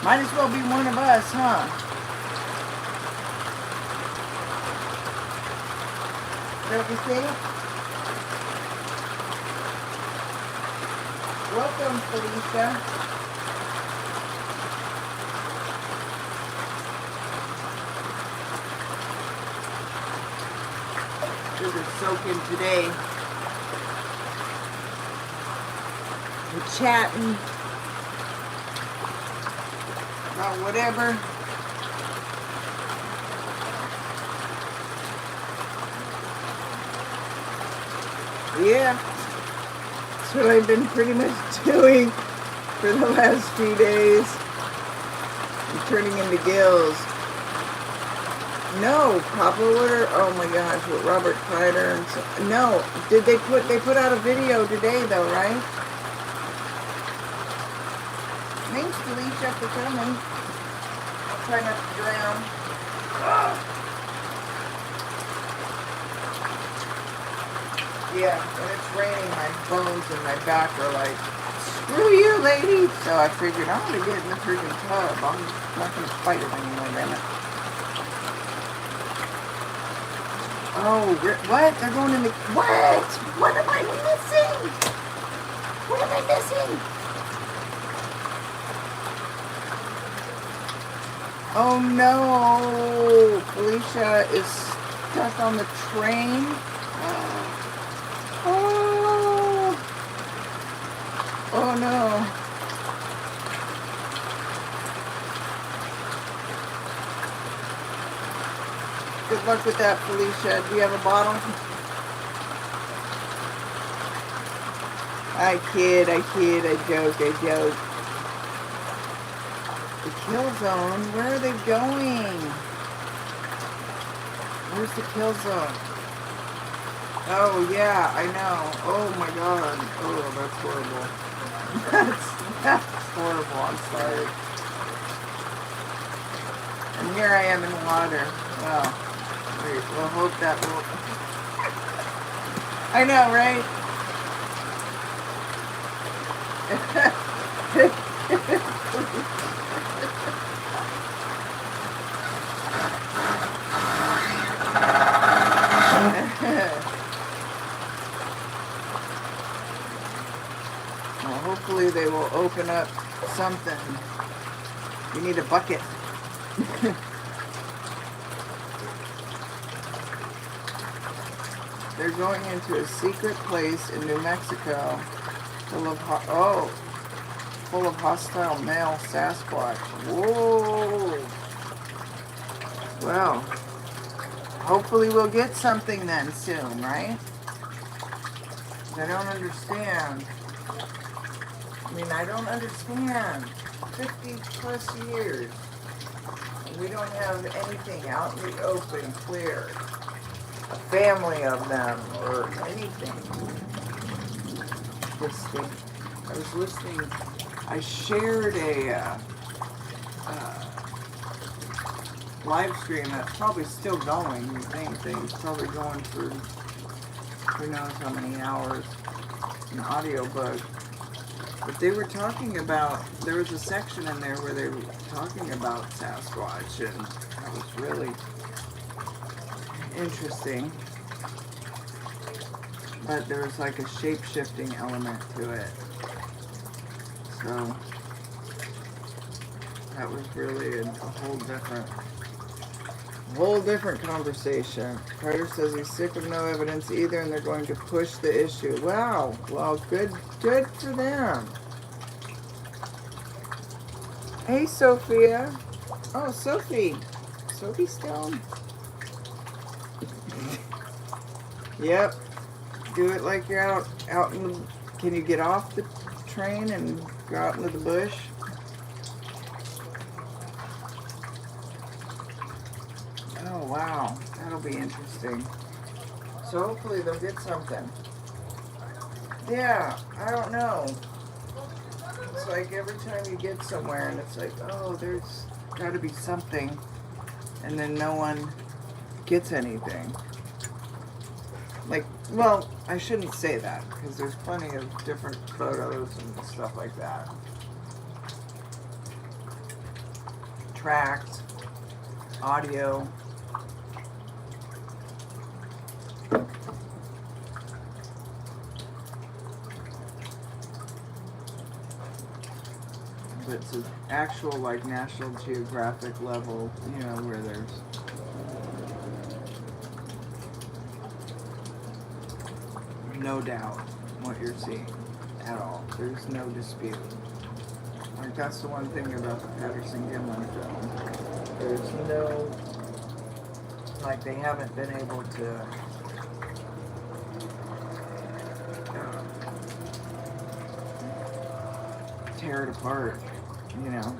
Might as well be one of us, huh? Don't you think? Welcome, Felicia. This is soaking today. We're chatting about whatever. Yeah, that's what I've been pretty much doing for the last few days. I'm turning into gills. No, Papa Water. Oh my gosh, with Robert Kreider and so, no. Did they put out a video today though, right? Thanks, Felicia, for coming. I'll try not to drown. Yeah, when it's raining, my bones and my back are like, screw you, lady. So I figured I'm gonna get in the freaking tub. I'm not gonna fight it anymore, damn it. Oh, what? They're going in the... What? What am I missing? What am I missing? Oh no! Felicia is stuck on the train. Oh! Oh no! Good luck with that, Felicia. Do you have a bottle? I kid, I joke. The kill zone? Where are they going? Where's the kill zone? Oh, yeah, I know. Oh, my God. Oh, that's horrible. That's horrible. I'm sorry. And here I am in the water. Well, we'll hope that will... I know, right? Well, hopefully they will open up something. We need a bucket. They're going into a secret place in New Mexico full of hostile male Sasquatch. Whoa! Well, hopefully we'll get something then soon, right? I don't understand. I don't understand. 50 plus years. And we don't have anything out in the open, clear. A family of them or anything. I was listening. I shared live stream that's probably still going. The same thing's probably going for who knows how many hours, an audiobook. But they were talking about, there was a section in there where they were talking about Sasquatch, and that was really interesting. But there was like a shape-shifting element to it. So that was really a whole different conversation. Carter says he's sick of no evidence either, and they're going to push the issue. Wow. Well, good for them. Hey, Sophia. Oh, Sophie. Sophie Stone. Yep. Do it like you're out in the... Can you get off the train and go out into the bush? Oh, wow. That'll be interesting. So hopefully they'll get something. Yeah, I don't know. It's like every time you get somewhere and it's like, oh, there's got to be something. And then no one gets anything. Like, well, I shouldn't say that because there's plenty of different photos and stuff like that. Tracks, audio. But it's an actual, like, National Geographic level, you know, where there's no doubt what you're seeing at all. There's no dispute. Like, that's the one thing about the Patterson-Gimlin film. There's no, like, they haven't been able to tear it apart, you know.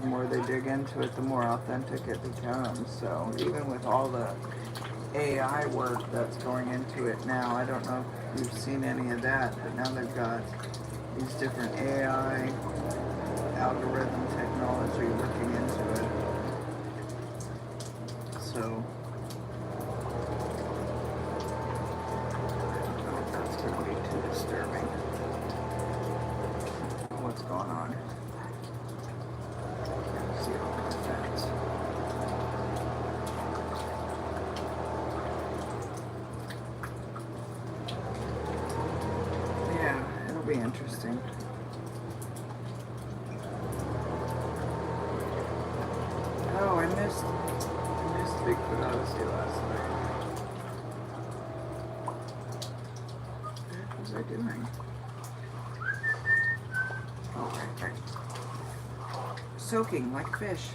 The more they dig into it, the more authentic it becomes. So even with all the AI work that's going into it now, I don't know if you've seen any of that, but now they've got these different AI algorithm technology working into it. So I don't know if that's going to be too disturbing. What's going on? See all the effects. Yeah, it'll be interesting. Oh, I missed Bigfoot Odyssey last night. What was I doing? Oh, right. Soaking like fish.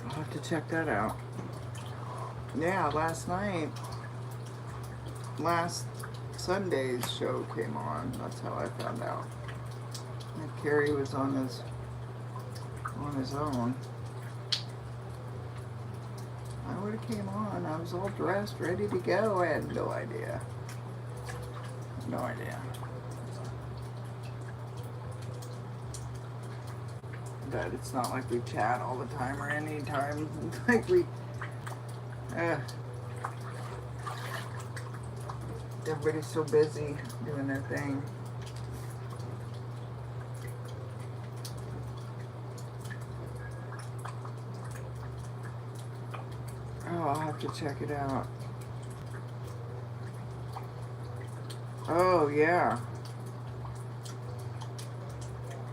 I'll have to check that out. Yeah, last Sunday's show came on. That's how I found out. And Kerry was on his own. I would have came on. I was all dressed, ready to go. I had no idea. No idea. But it's not like we chat all the time or any time. Like we... everybody's so busy doing their thing. Oh, I'll have to check it out. Oh, yeah.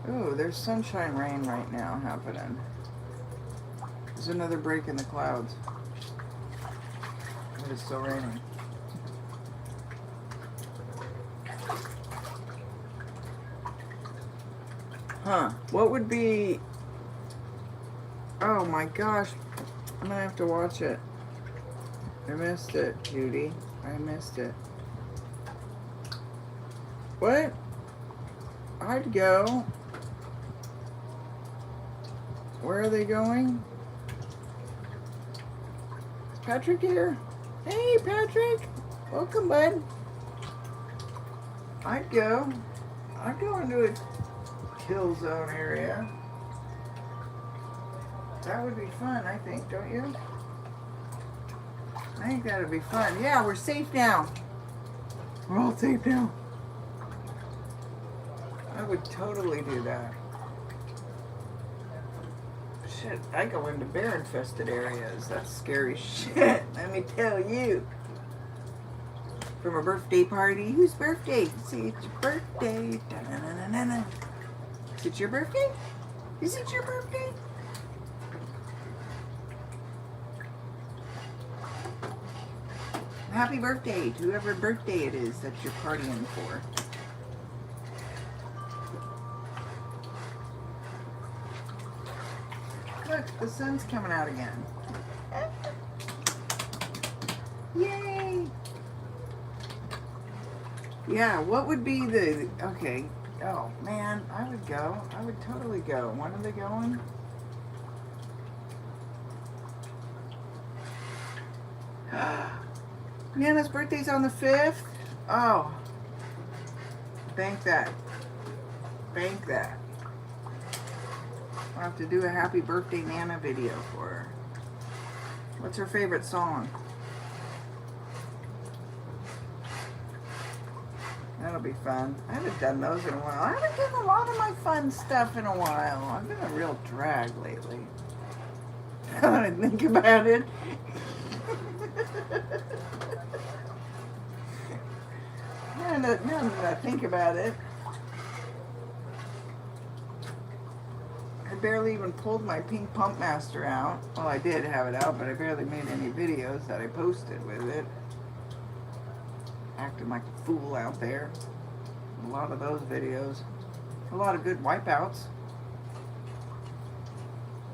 Oh, there's sunshine rain right now happening. There's another break in the clouds. It is still raining. Huh. What would be... Oh my gosh. I'm gonna have to watch it. I missed it, Judy. I missed it. What? I'd go. Where are they going? Is Patrick here? Hey, Patrick. Welcome, bud. I'd go. I'd go into a kill zone area. That would be fun, I think, don't you? I think that would be fun. Yeah, we're safe now. We're all safe now. I would totally do that. Shit, I go into bear-infested areas. That's scary shit, let me tell you. From a birthday party. Whose birthday? See, it's your birthday. Da-na-na-na-na. Is it your birthday? Is it your birthday? Happy birthday to whoever birthday it is that you're partying for. Look, the sun's coming out again. Yay! Yeah, what would be the... Okay. Oh, man, I would go. I would totally go. When are they going? Nana's birthday's on the 5th? Oh. Bank that. Bank that. I'll have to do a happy birthday Nana video for her. What's her favorite song? That'll be fun. I haven't done those in a while. I haven't done a lot of my fun stuff in a while. I've been a real drag lately. Now that I think about it. Now that I think about it. I barely even pulled my pink pump master out. Well, I did have it out, but I barely made any videos that I posted with it. Acting like a fool out there. A lot of those videos. A lot of good wipeouts.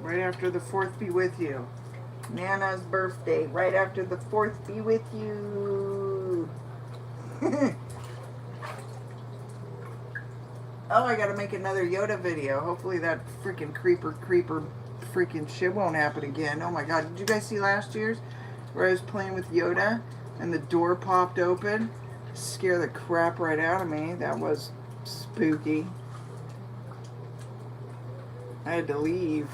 Right after the 4th be with you. Nana's birthday. Right after the 4th be with you. Oh, I gotta make another Yoda video. Hopefully that freaking creeper freaking shit won't happen again. Oh my god, did you guys see last year's? Where I was playing with Yoda and the door popped open? Scare the crap right out of me. That was spooky. I had to leave.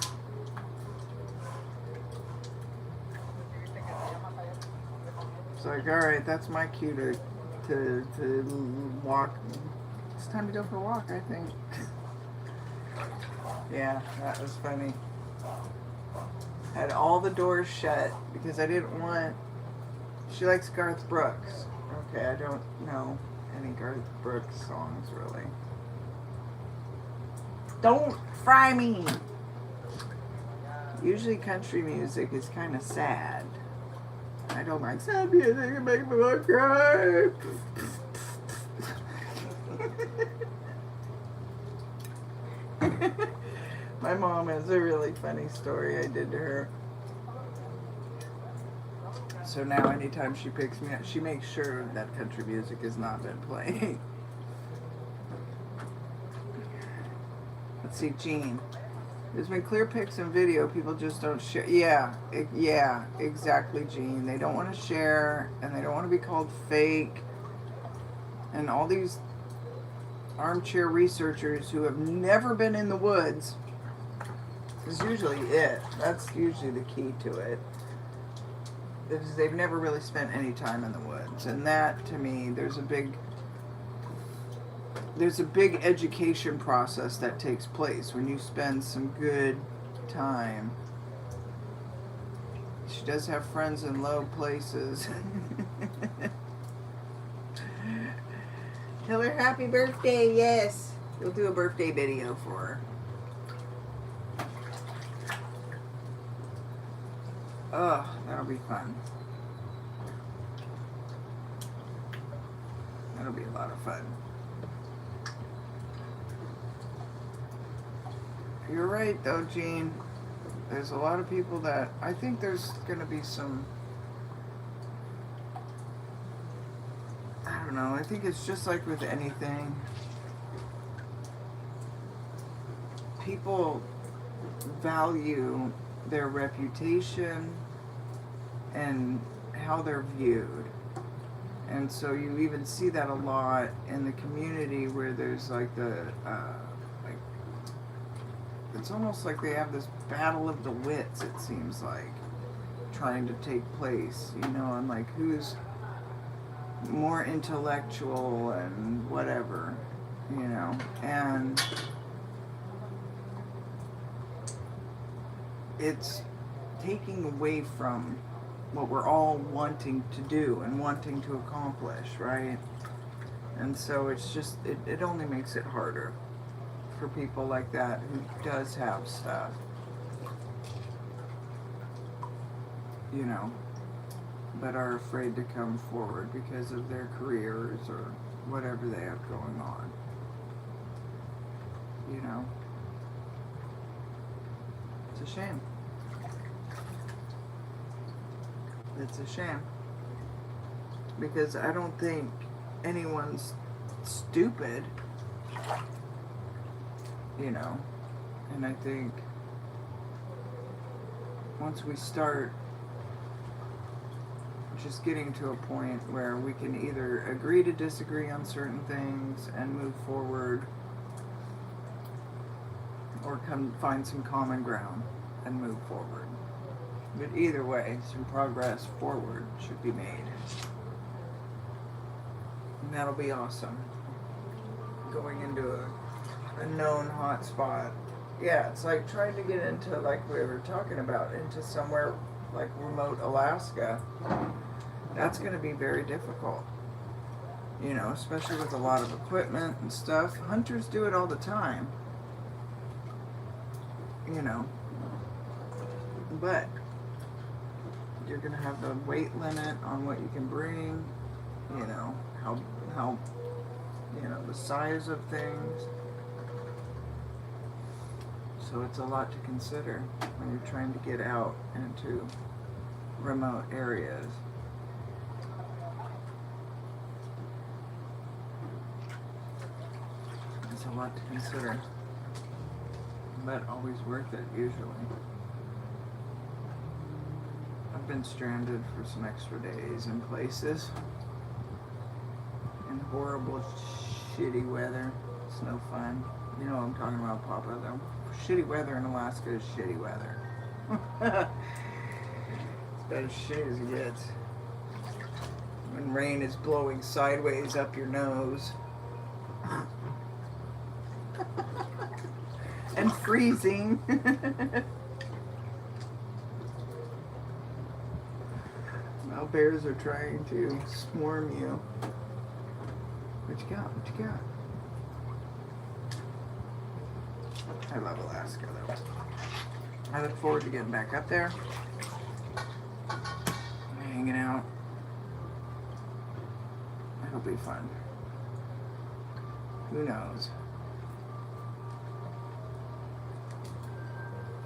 It's like, alright, that's my cue to walk. It's time to go for a walk, I think. Yeah, that was funny. Had all the doors shut because I didn't want... She likes Garth Brooks. Okay, I don't know any Garth Brooks songs, really. Don't fry me! Usually country music is kind of sad. I don't like sad music, it makes me want to cry. My mom has a really funny story I did to her. So now anytime she picks me up, she makes sure that country music has not been playing. Let's see, Jean. There's been clear pics and video, people just don't share. Yeah, exactly, Jean. They don't want to share, and they don't want to be called fake. And all these armchair researchers who have never been in the woods is usually it. That's usually the key to it. Is they've never really spent any time in the woods. And that, to me, there's a big education process that takes place when you spend some good time. She does have friends in low places. Tell her happy birthday, yes. We'll do a birthday video for her. Oh, that'll be fun. That'll be a lot of fun. You're right, though, Jean. There's a lot of people that... I think there's going to be some... I don't know. I think it's just like with anything. People value their reputation and how they're viewed. And so you even see that a lot in the community where there's like like, it's almost like they have this battle of the wits, it seems like, trying to take place, you know, and like who's more intellectual and whatever, you know, and it's taking away from what we're all wanting to do and wanting to accomplish, right? And so it's just, it only makes it harder for people like that who does have stuff, you know, but are afraid to come forward because of their careers or whatever they have going on, you know. It's a shame. It's a shame. Because I don't think anyone's stupid, you know. And I think once we start just getting to a point where we can either agree to disagree on certain things and move forward, or come find some common ground and move forward. But either way, some progress forward should be made. And that'll be awesome. Going into a known hot spot. Yeah, it's like trying to get into, like we were talking about, into somewhere like remote Alaska. That's going to be very difficult. You know, especially with a lot of equipment and stuff. Hunters do it all the time. You know. But you're going to have the weight limit on what you can bring. You know, how you know, the size of things. So it's a lot to consider when you're trying to get out into remote areas. It's a lot to consider, but always worth it usually. I've been stranded for some extra days in places in horrible, shitty weather. It's no fun. You know what I'm talking about, Papa, though. Shitty weather in Alaska is shitty weather. It's about as shitty as it gets. When rain is blowing sideways up your nose. And freezing. Now bears are trying to swarm you. What you got? What you got? I love Alaska, though. I look forward to getting back up there, hanging out. It'll be fun. Who knows?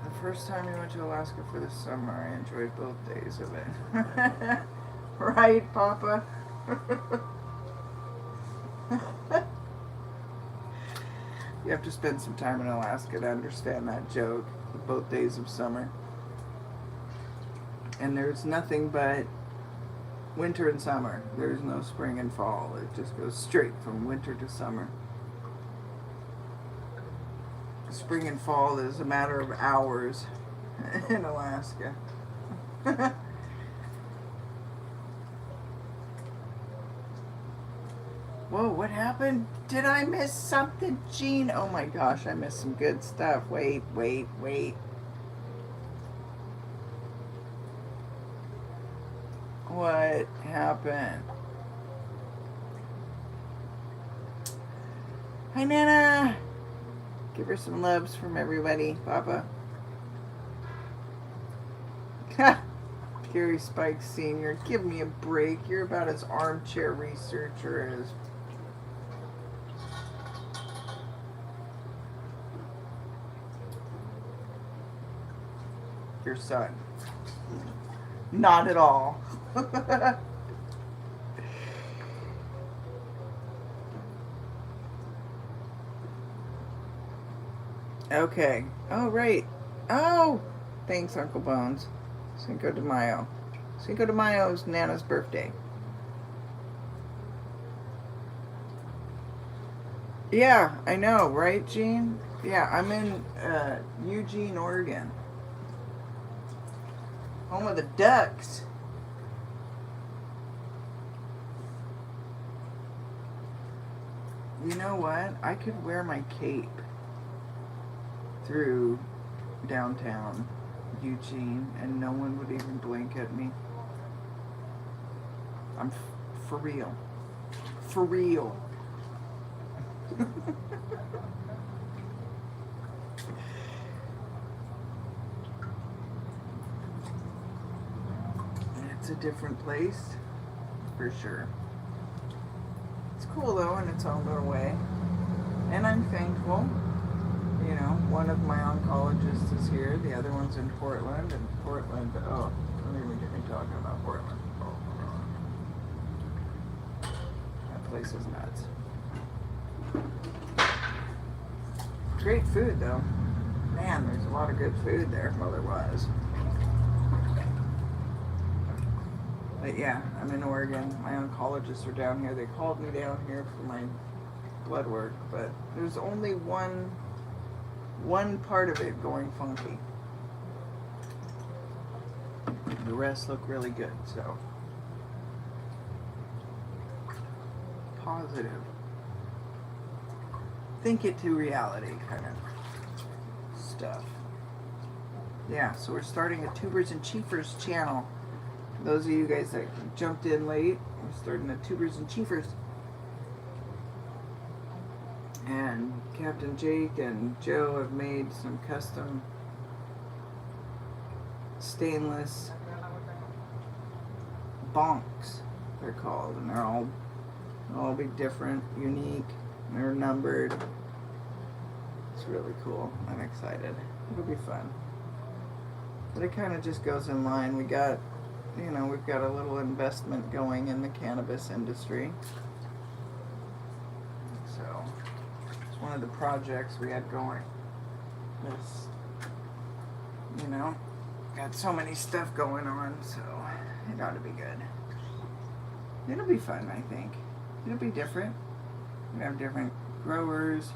The first time we went to Alaska for the summer, I enjoyed both days of it. Right, Papa? You have to spend some time in Alaska to understand that joke, both days of summer. And there's nothing but winter and summer. There's no spring and fall. It just goes straight from winter to summer. Spring and fall is a matter of hours in Alaska. Whoa, what happened? Did I miss something, Gene? Oh my gosh, I missed some good stuff. Wait. What happened? Hi, Nana. Give her some loves from everybody, Papa. Ha! Gary Spike Sr., give me a break. You're about as armchair researcher as... your son. Not at all. Okay. Oh, right. Oh! Thanks, Uncle Bones. Cinco de Mayo. Cinco de Mayo is Nana's birthday. Yeah, I know, right, Gene? Yeah, I'm in Eugene, Oregon. Home of the Ducks. You know what? I could wear my cape through downtown Eugene and no one would even blink at me. I'm for real. For real. It's a different place, for sure. It's cool though in its own little way. And I'm thankful. You know, one of my oncologists is here, the other one's in Portland, and Portland, oh, don't even get me talking about Portland. Oh, that place is nuts. Great food though. Man, there's a lot of good food there. Well, there was. But yeah, I'm in Oregon. My oncologists are down here. They called me down here for my blood work, but there's only one part of it going funky. The rest look really good, so positive. Think it to reality kind of stuff. Yeah, so we're starting a Tubers and Chiefers channel. Those of you guys that jumped in late, we're starting a Tubers and Chiefers. And Captain Jake and Joe have made some custom stainless bonks, they're called, and they're all be different, unique, and they're numbered. It's really cool. I'm excited. It'll be fun. But it kind of just goes in line. We've got a little investment going in the cannabis industry. So it's one of the projects we had going. This, got so many stuff going on, so it ought to be good. It'll be fun, I think. It'll be different. We have different growers.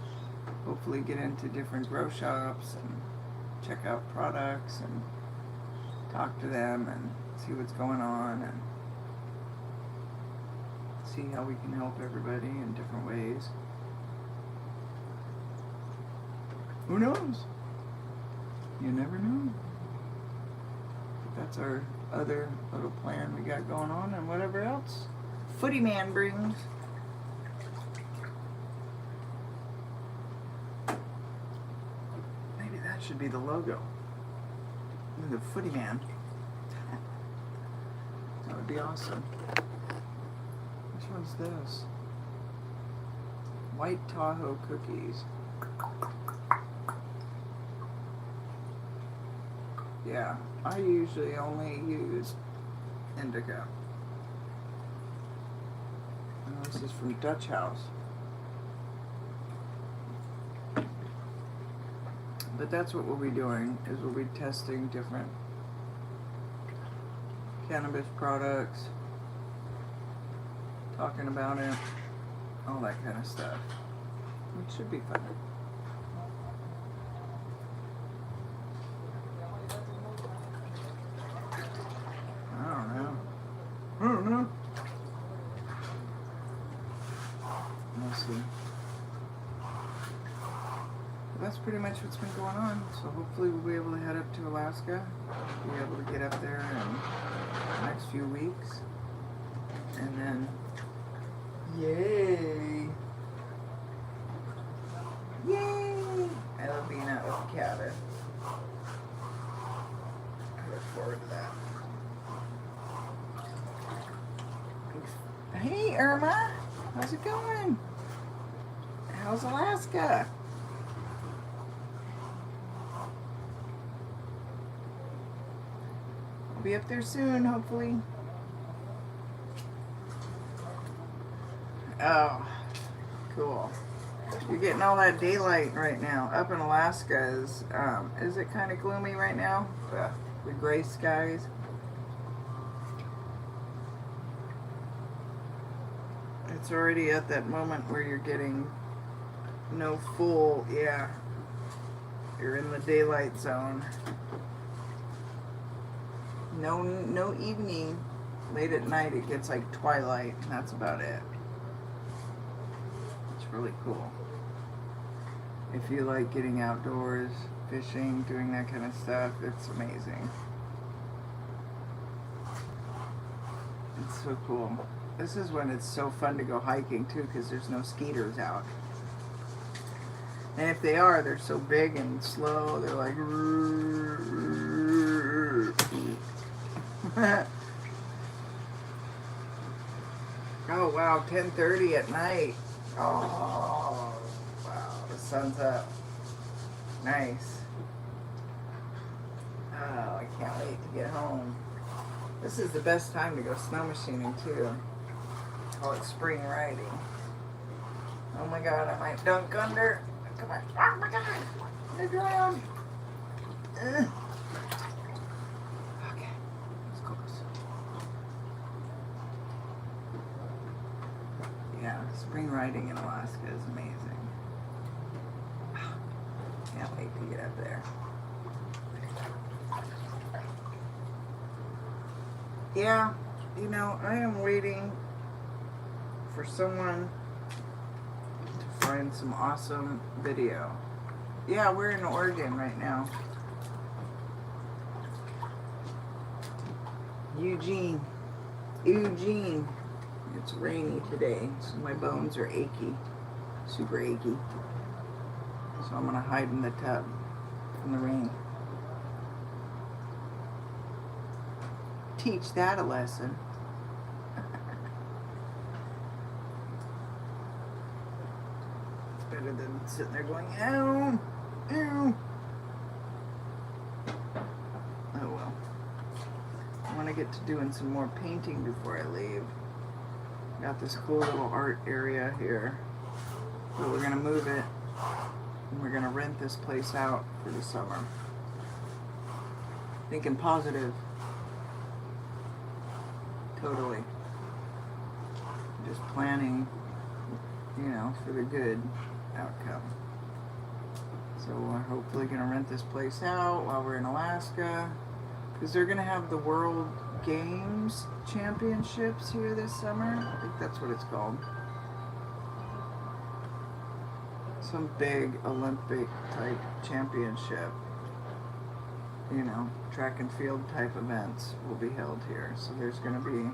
Hopefully get into different grow shops and check out products and talk to them and see what's going on and see how we can help everybody in different ways. Who knows? You never know. But that's our other little plan we got going on, and whatever else Footy Man brings. Maybe that should be the logo. The Footy Man. That would be awesome. Which one's this? White Tahoe cookies. Yeah, I usually only use indica. And this is from Dutch House. But that's what we'll be doing, is we'll be testing different cannabis products, talking about it, all that kind of stuff. It should be fun. I don't know. We'll see. But that's pretty much what's been going on. So hopefully we'll be able to head up to Alaska. Be able to get up there in the next few weeks. And then, yay! Yay! I love being out with the cabin. I look forward to that. Hey Irma, how's it going? How's Alaska? I'll be up there soon, hopefully. Oh, cool. You're getting all that daylight right now. Up in Alaska is it kind of gloomy right now? The gray skies. It's already at that moment where you're getting no full, yeah. You're in the daylight zone. No evening. Late at night it gets like twilight, and that's about it. It's really cool. If you like getting outdoors, fishing, doing that kind of stuff, it's amazing. It's so cool. This is when it's so fun to go hiking too, because there's no skeeters out. And if they are, they're so big and slow. They're like... Oh wow, 10:30 at night. Oh wow, the sun's up. Nice. Oh, I can't wait to get home. This is the best time to go snow machining too. Oh, it's spring riding. Oh my god, I might dunk under. Come on. Oh my god. The ground. Okay. It's close. Yeah, spring riding in Alaska is amazing. Can't wait to get up there. Yeah, you know, I am waiting for someone to find some awesome video. Yeah, we're in Oregon right now. Eugene. It's rainy today, so my bones are achy. Super achy. So I'm gonna hide in the tub from the rain. Teach that a lesson. It's better than sitting there going, ow, ow. Oh well. I want to get to doing some more painting before I leave. Got this cool little art area here. But we're gonna move it. And we're gonna rent this place out for the summer. Thinking positive. Totally. Just planning, you know, for the good outcome. So we're hopefully going to rent this place out while we're in Alaska. Because they're going to have the World Games Championships here this summer. I think that's what it's called. Some big Olympic type championship. You know, track and field type events will be held here. So there's going to be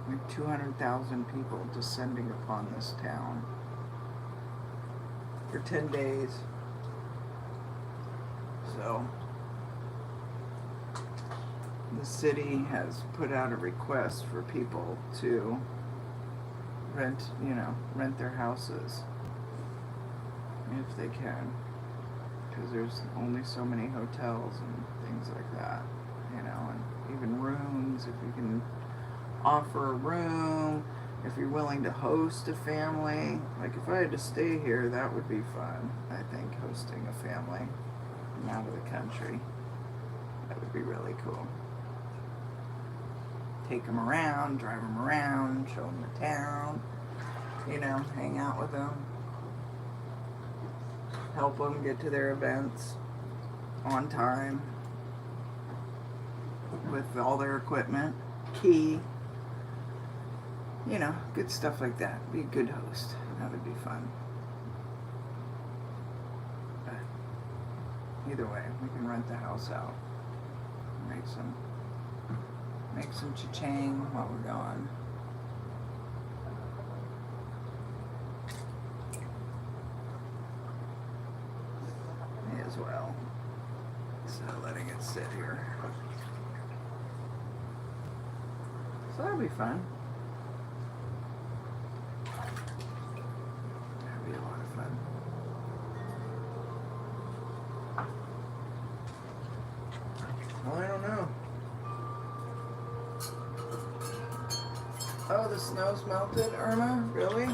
like 200,000 people descending upon this town for 10 days. So the city has put out a request for people to rent their houses if they can. Because there's only so many hotels and things like that, you know, and even rooms, if you can offer a room, if you're willing to host a family. Like if I had to stay here, that would be fun, I think, hosting a family from out of the country. That would be really cool. Take them around, drive them around, show them the town, you know, hang out with them. Help them get to their events on time with all their equipment, key, you know, good stuff like that. Be a good host. That would be fun. But either way, we can rent the house out. Make some cha-ching while we're gone. As well. So letting it sit here. So that'll be fun. That'll be a lot of fun. Well, I don't know. Oh, the snow's melted, Irma? Really?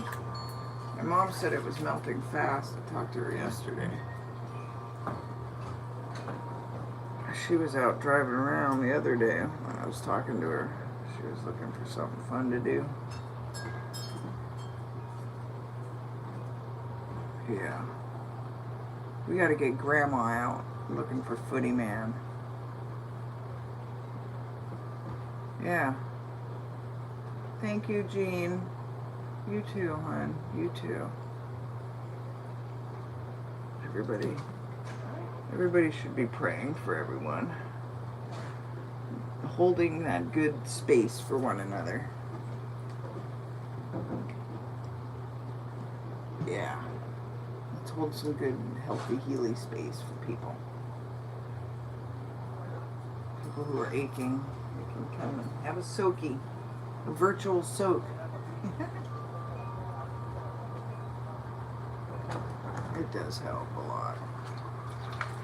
My mom said it was melting fast. I talked to her yesterday. She was out driving around the other day when I was talking to her. She was looking for something fun to do. Yeah. We gotta get Grandma out looking for Footy Man. Yeah. Thank you, Jean. You too, hon. You too. Everybody should be praying for everyone. Holding that good space for one another. Yeah. Let's hold some good, healthy, healy space for people. People who are aching, they can come and have a soaky, a virtual soak. It does help a lot.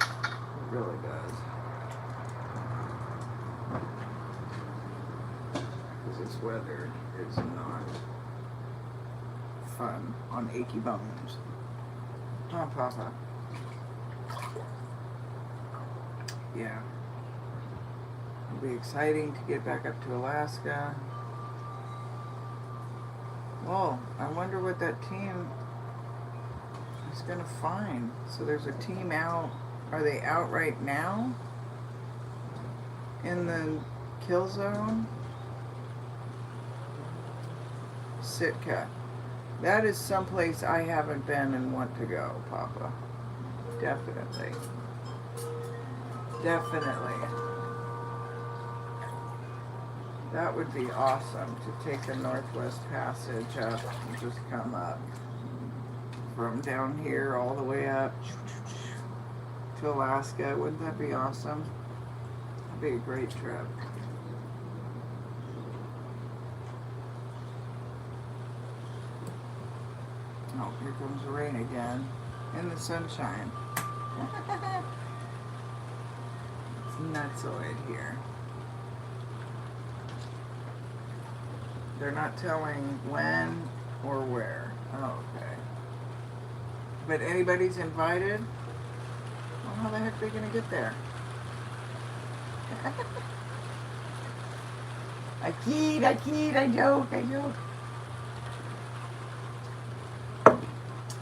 It really does. Because this weather is not fun on achy bones. Huh, Papa? Yeah. It'll be exciting to get back up to Alaska. Well, I wonder what that team is going to find. So there's a team out. Are they out right now? In the kill zone? Sitka. That is someplace I haven't been and want to go, Papa. Definitely. Definitely. That would be awesome to take the Northwest Passage up and just come up from down here all the way up to Alaska. Wouldn't that be awesome? That'd be a great trip. Oh, here comes the rain again. And the sunshine. It's nutsoid here. They're not telling when or where. Oh, okay. But anybody's invited? Well, how the heck are they going to get there? I kid, I joke.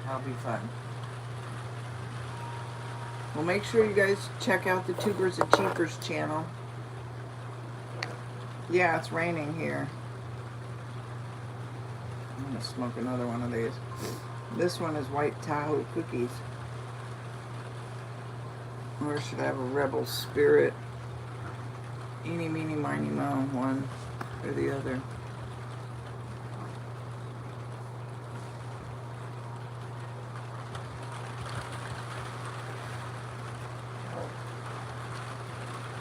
That'll be fun. Well, make sure you guys check out the Tubers and Cheapers channel. Yeah, it's raining here. I'm going to smoke another one of these. This one is White Tahoe cookies. Or should I have a Rebel Spirit? Eeny, meeny, miny, moe, one or the other.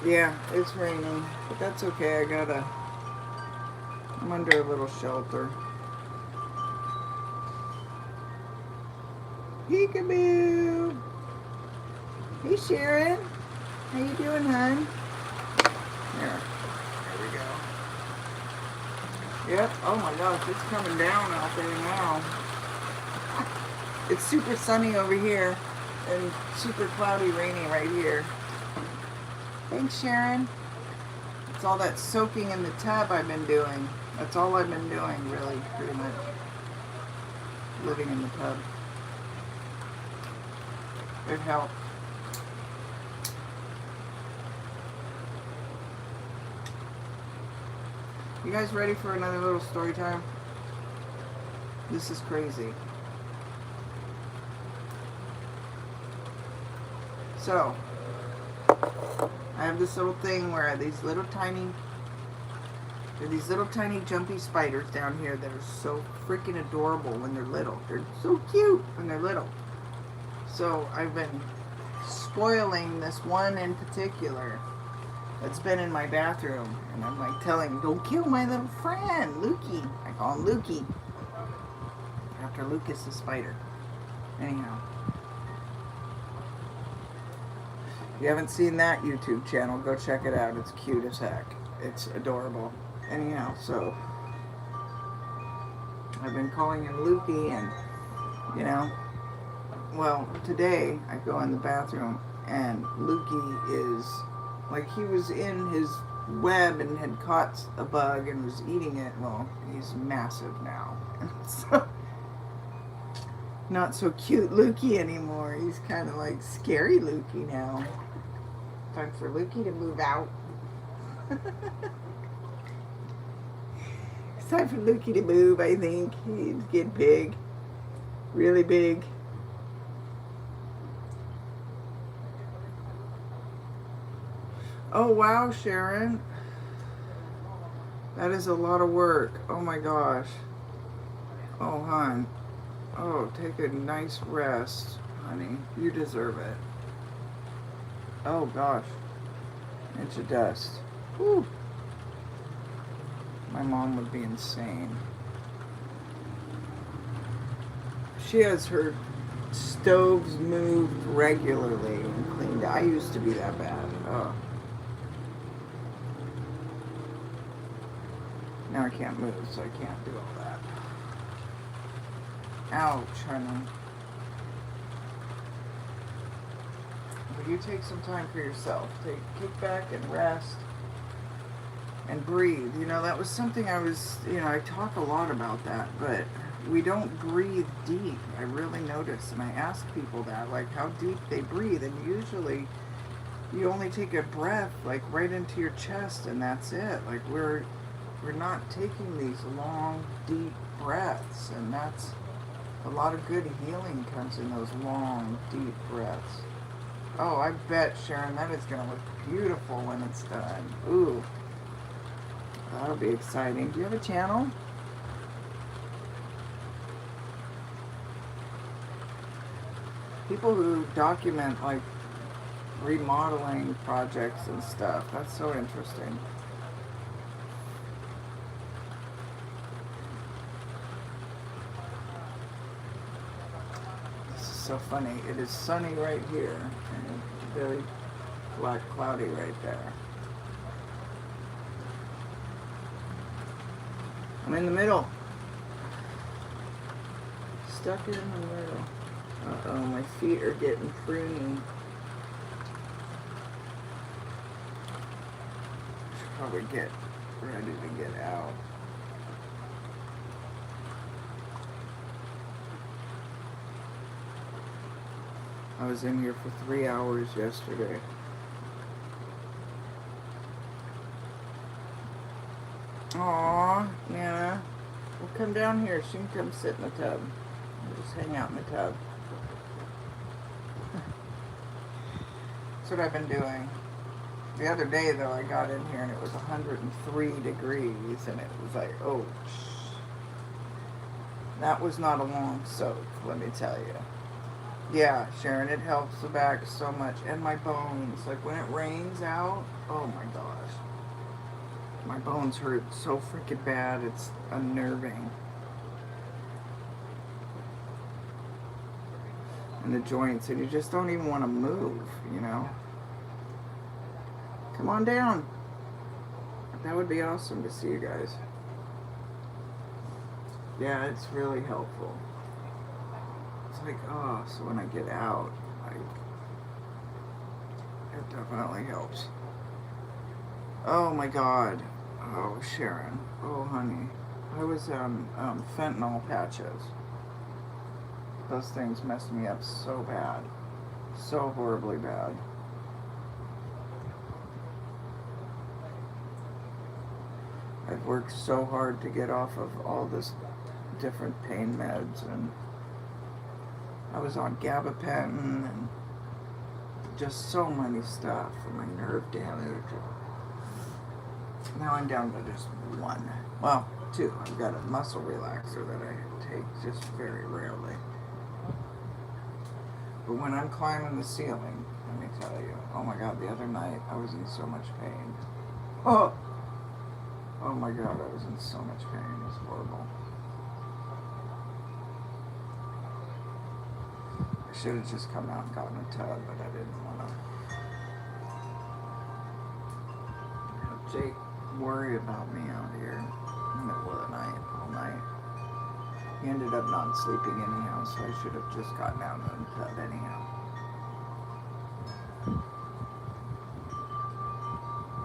Yeah, it's raining, but that's okay. I'm under a little shelter. Peekaboo! Hey Sharon, how you doing, hon? There we go. Yep, oh my gosh, it's coming down out there now. It's super sunny over here and super cloudy, rainy right here. Thanks, Sharon. It's all that soaking in the tub I've been doing. That's all I've been doing, really, pretty much. Living in the tub. It helped. You guys ready for another little story time? This is crazy. So, I have this little thing where these little tiny jumpy spiders down here that are so freaking adorable when they're little. They're so cute when they're little. So I've been spoiling this one in particular that's been in my bathroom. And I'm like telling him, don't kill my little friend, Lukey. I call him Lukey. After Lucas the spider. Anyhow. If you haven't seen that YouTube channel, go check it out. It's cute as heck. It's adorable. Anyhow, so I've been calling him Lukey, and you know, well, today I go in the bathroom and Lukey is like, he was in his web and had caught a bug and was eating it. Well, he's massive now. So Not so cute Lukey anymore. He's kind of like scary Lukey now. Time for Lukey to move out. It's time for Lukey to move, I think. He's getting big. Really big. Oh, wow, Sharon. That is a lot of work. Oh, my gosh. Oh, hon. Oh, take a nice rest, honey. You deserve it. Oh, gosh. Inch of dust. Whew. My mom would be insane. She has her stoves moved regularly and cleaned. I used to be that bad. Oh. Now I can't move, so I can't do all that. Ouch, honey. Will you take some time for yourself? Kick back and rest and breathe. You know, that was something I talk a lot about that, but we don't breathe deep. I really notice, and I ask people that, like how deep they breathe, and usually you only take a breath like right into your chest, and that's it. Like we're not taking these long, deep breaths, and that's a lot of good healing comes in those long, deep breaths. Oh, I bet, Sharon, that is going to look beautiful when it's done. Ooh, that'll be exciting. Do you have a channel? People who document like remodeling projects and stuff, that's so interesting. So funny. It is sunny right here and very black cloudy right there. I'm in the middle. Stuck in the middle. Uh-oh, my feet are getting pruny. Should probably get ready to get out. I was in here for 3 hours yesterday. Aww, Nana. Well, come down here. She can come sit in the tub. We'll just hang out in the tub. That's what I've been doing. The other day, though, I got in here and it was 103 degrees, and it was like, oh, that was not a long soak, let me tell you. Yeah, Sharon, it helps the back so much. And my bones. Like when it rains out, oh my gosh. My bones hurt so freaking bad, it's unnerving. And the joints, and you just don't even want to move, you know? Come on down. That would be awesome to see you guys. Yeah, it's really helpful. It's like, oh, so when I get out, it definitely helps. Oh my God. Oh, Sharon. Oh, honey. I was fentanyl patches. Those things messed me up so bad. So horribly bad. I've worked so hard to get off of all this different pain meds, and I was on gabapentin and just so many stuff for my nerve damage. Now I'm down to just one. Well, two. I've got a muscle relaxer that I take just very rarely. But when I'm climbing the ceiling, let me tell you, oh my God, the other night I was in so much pain. Oh my God, I was in so much pain. It was horrible. I should have just come out and gotten a tub, but I didn't want to. Jake worry about me out here in the middle of the night, all night. He ended up not sleeping anyhow, so I should have just gotten out of the tub anyhow.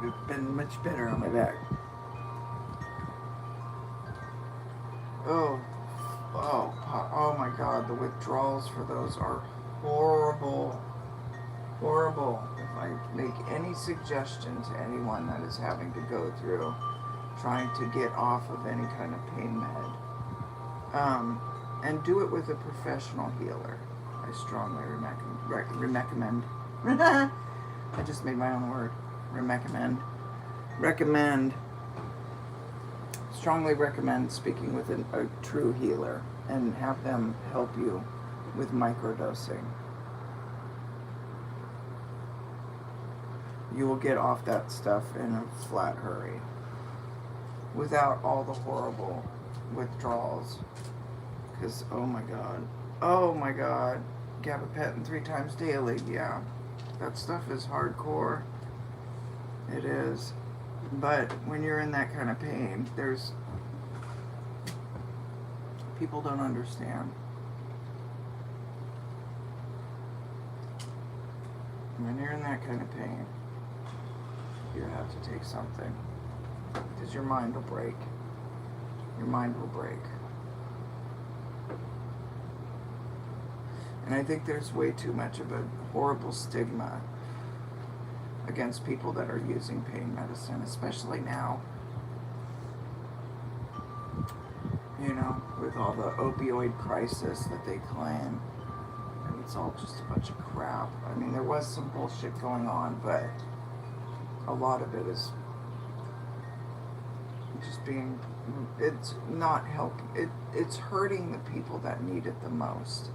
Would have been much better on my back. Oh, Oh my God, the withdrawals for those are horrible. Horrible. If I make any suggestion to anyone that is having to go through trying to get off of any kind of pain med, and do it with a professional healer. I strongly recommend. I just made my own word. Recommend. Strongly recommend speaking with a true healer and have them help you with microdosing. You will get off that stuff in a flat hurry without all the horrible withdrawals. Because, oh my God, gabapentin 3 times daily, yeah, that stuff is hardcore. It is. But when you're in that kind of pain, people don't understand. When you're in that kind of pain, you have to take something, because your mind will break. Your mind will break. And I think there's way too much of a horrible stigma against people that are using pain medicine, especially now. You know, with all the opioid crisis that they claim. And it's all just a bunch of crap. I mean, there was some bullshit going on, but a lot of it is just it's not helping. It's hurting the people that need it the most.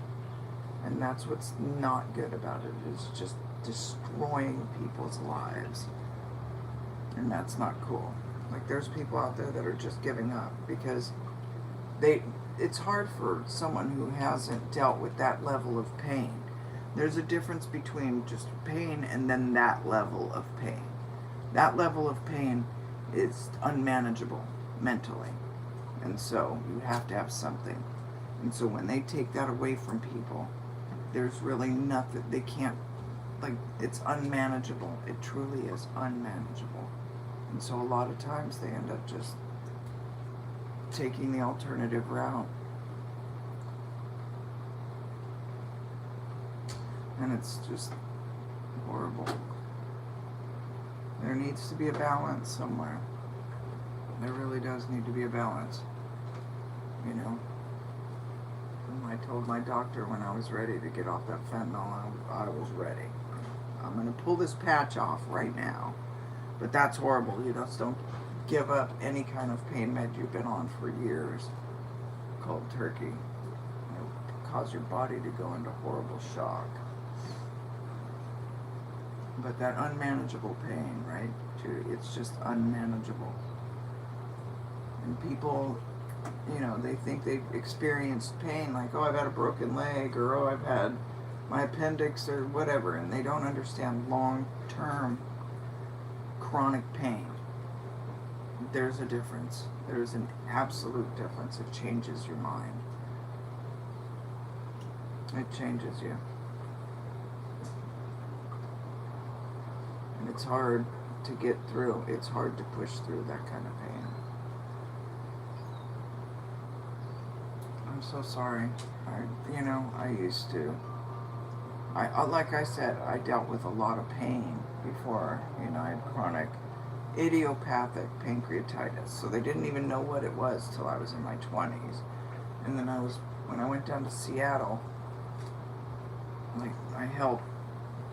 And that's what's not good about it, is just destroying people's lives. And that's not cool. Like, there's people out there that are just giving up because it's hard for someone who hasn't dealt with that level of pain. There's a difference between just pain and then that level of pain. That level of pain is unmanageable mentally. And so you have to have something. And so when they take that away from people, there's really nothing, they can't, like, it's unmanageable. It truly is unmanageable. And so a lot of times they end up just taking the alternative route. And it's just horrible. There needs to be a balance somewhere. There really does need to be a balance. You know? And I told my doctor when I was ready to get off that fentanyl, I was ready. I'm going to pull this patch off right now. But that's horrible. You just don't give up any kind of pain med you've been on for years. Cold turkey. It'll cause your body to go into horrible shock. But that unmanageable pain, right? It's just unmanageable. And people, you know, they think they've experienced pain, like, oh, I've had a broken leg, or oh, I've had my appendix, or whatever, and they don't understand long-term chronic pain. There's a difference. There's an absolute difference. It changes your mind. It changes you. And it's hard to get through. It's hard to push through that kind of pain. I'm so sorry. I used to. Like I said, I dealt with a lot of pain before. I had chronic idiopathic pancreatitis. So they didn't even know what it was till I was in my 20s. And then when I went down to Seattle, like, I helped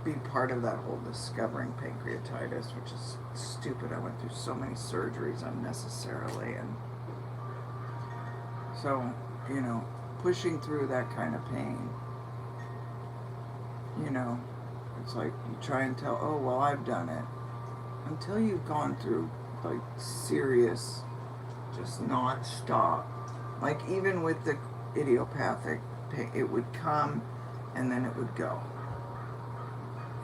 be part of that whole discovering pancreatitis, which is stupid. I went through so many surgeries unnecessarily, and so, pushing through that kind of pain, it's like you try and tell, oh, well, I've done it, until you've gone through, like, serious, just non-stop, like, even with the idiopathic pain, it would come and then it would go.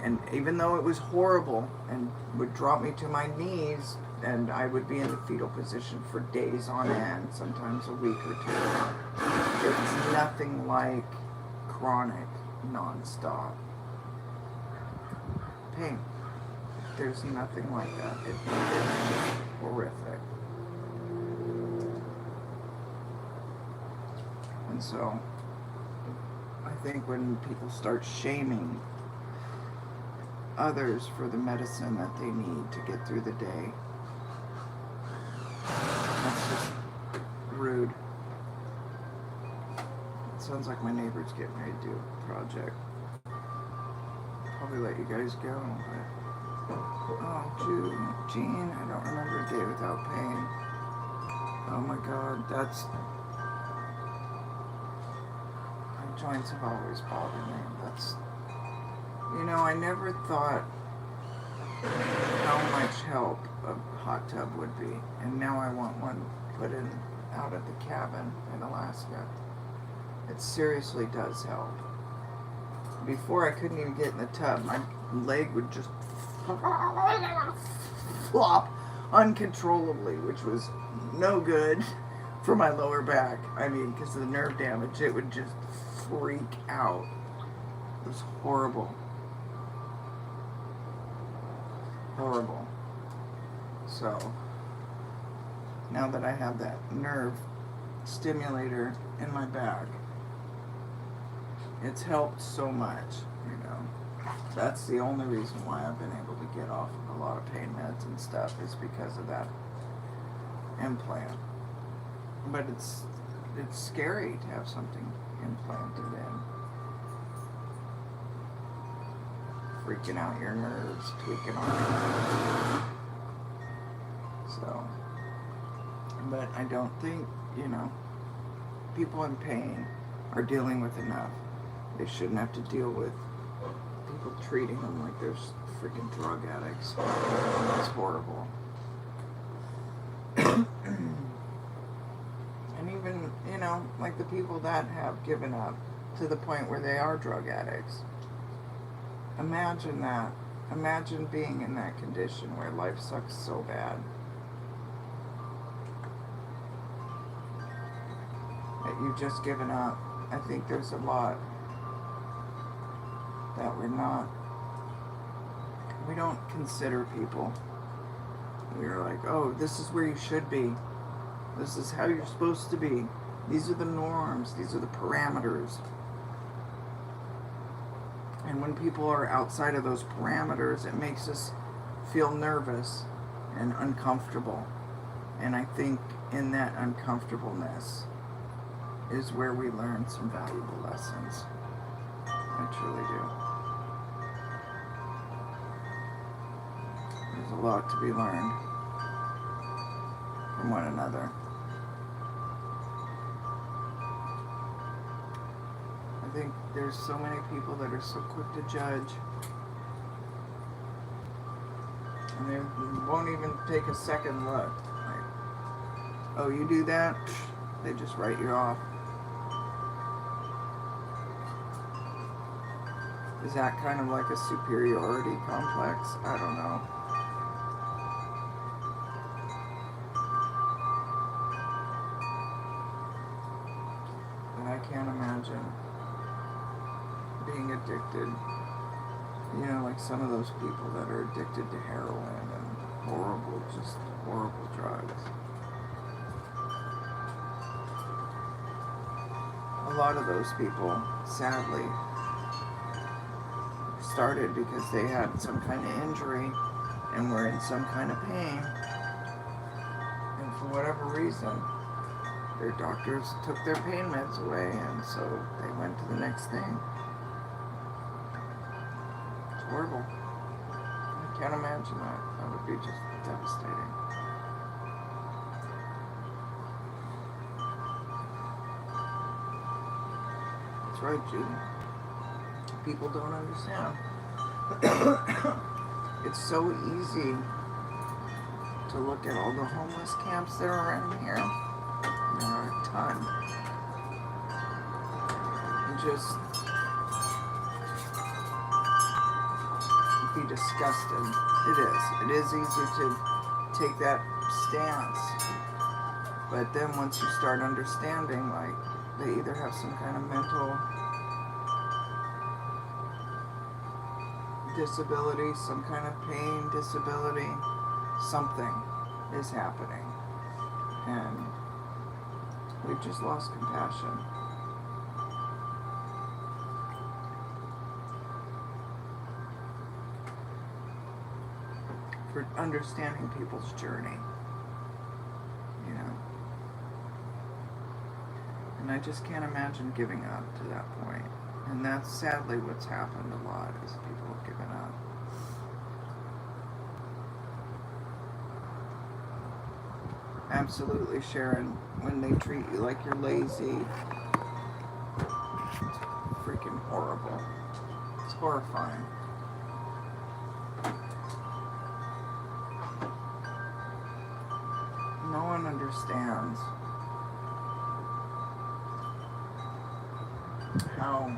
And even though it was horrible and would drop me to my knees, and I would be in the fetal position for days on end, sometimes a week or two, it's nothing like chronic, non-stop pain. There's nothing like that. It's horrific. And And so I think when people start shaming others for the medicine that they need to get through the day, that's just rude. It sounds like my neighbor's getting ready to do a project. Probably let you guys go, but oh, Gene, I don't remember a day without pain. Oh my God, my joints have always bothered me. I never thought how much help a hot tub would be, and now I want one put in out at the cabin in Alaska. It seriously does help. Before, I couldn't even get in the tub. My leg would just flop uncontrollably, which was no good for my lower back. I mean, because of the nerve damage, it would just freak out. It was horrible. Horrible. So, now that I have that nerve stimulator in my back, it's helped so much, That's the only reason why I've been able to get off of a lot of pain meds and stuff, is because of that implant. But it's scary to have something implanted in. Freaking out your nerves, tweaking on your nerves. So, but I don't think, people in pain are dealing with enough. They shouldn't have to deal with people treating them like they're freaking drug addicts. It's horrible. And even, like the people that have given up to the point where they are drug addicts. Imagine that. Imagine being in that condition where life sucks so bad that you've just given up. I think there's a lot that we don't consider people. We're like, oh, this is where you should be. This is how you're supposed to be. These are the norms. These are the parameters. And when people are outside of those parameters, it makes us feel nervous and uncomfortable. And I think in that uncomfortableness is where we learn some valuable lessons. I truly do. There's a lot to be learned from one another. I think there's so many people that are so quick to judge, and they won't even take a second look. Like, oh, you do that? They just write you off. Is that kind of like a superiority complex? I don't know. But I can't imagine being addicted. Like some of those people that are addicted to heroin and horrible drugs. A lot of those people, sadly, started because they had some kind of injury and were in some kind of pain, and for whatever reason their doctors took their pain meds away, and so they went to the next thing. It's horrible. I can't imagine that. That would be just devastating. That's right, Judy. People don't understand. It's so easy to look at all the homeless camps that are around here. There are a ton. And just be disgusted. It is easy to take that stance. But then once you start understanding, like, they either have some kind of mental disability, some kind of pain disability, something is happening, and we've just lost compassion. for understanding people's journey, you know. And I just can't imagine giving up to that point. And that's sadly what's happened a lot, is people have given up. Absolutely, Sharon. When they treat you like you're lazy, it's freaking horrible. It's horrifying. No one understands how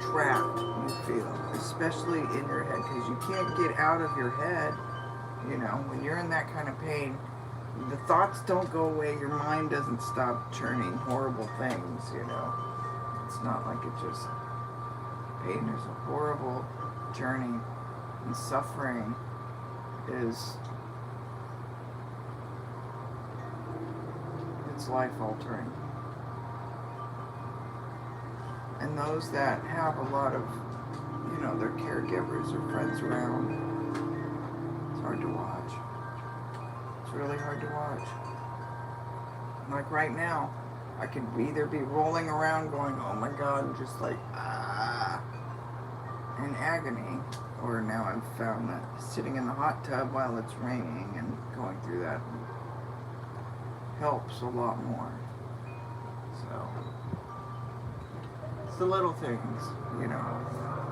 trapped you feel, especially in your head, because you can't get out of your head. You know, when you're in that kind of pain, the thoughts don't go away, your mind doesn't stop churning horrible things, you know. It's not like it just, pain is a horrible journey, and suffering is, it's life altering. And those that have a lot of, you know, their caregivers or friends around, it's hard to watch. It's really hard to watch. Like right now, I could either be rolling around going, oh my God, just like, in agony, or now I've found that sitting in the hot tub while it's raining and going through that helps a lot more. So, it's the little things, you know.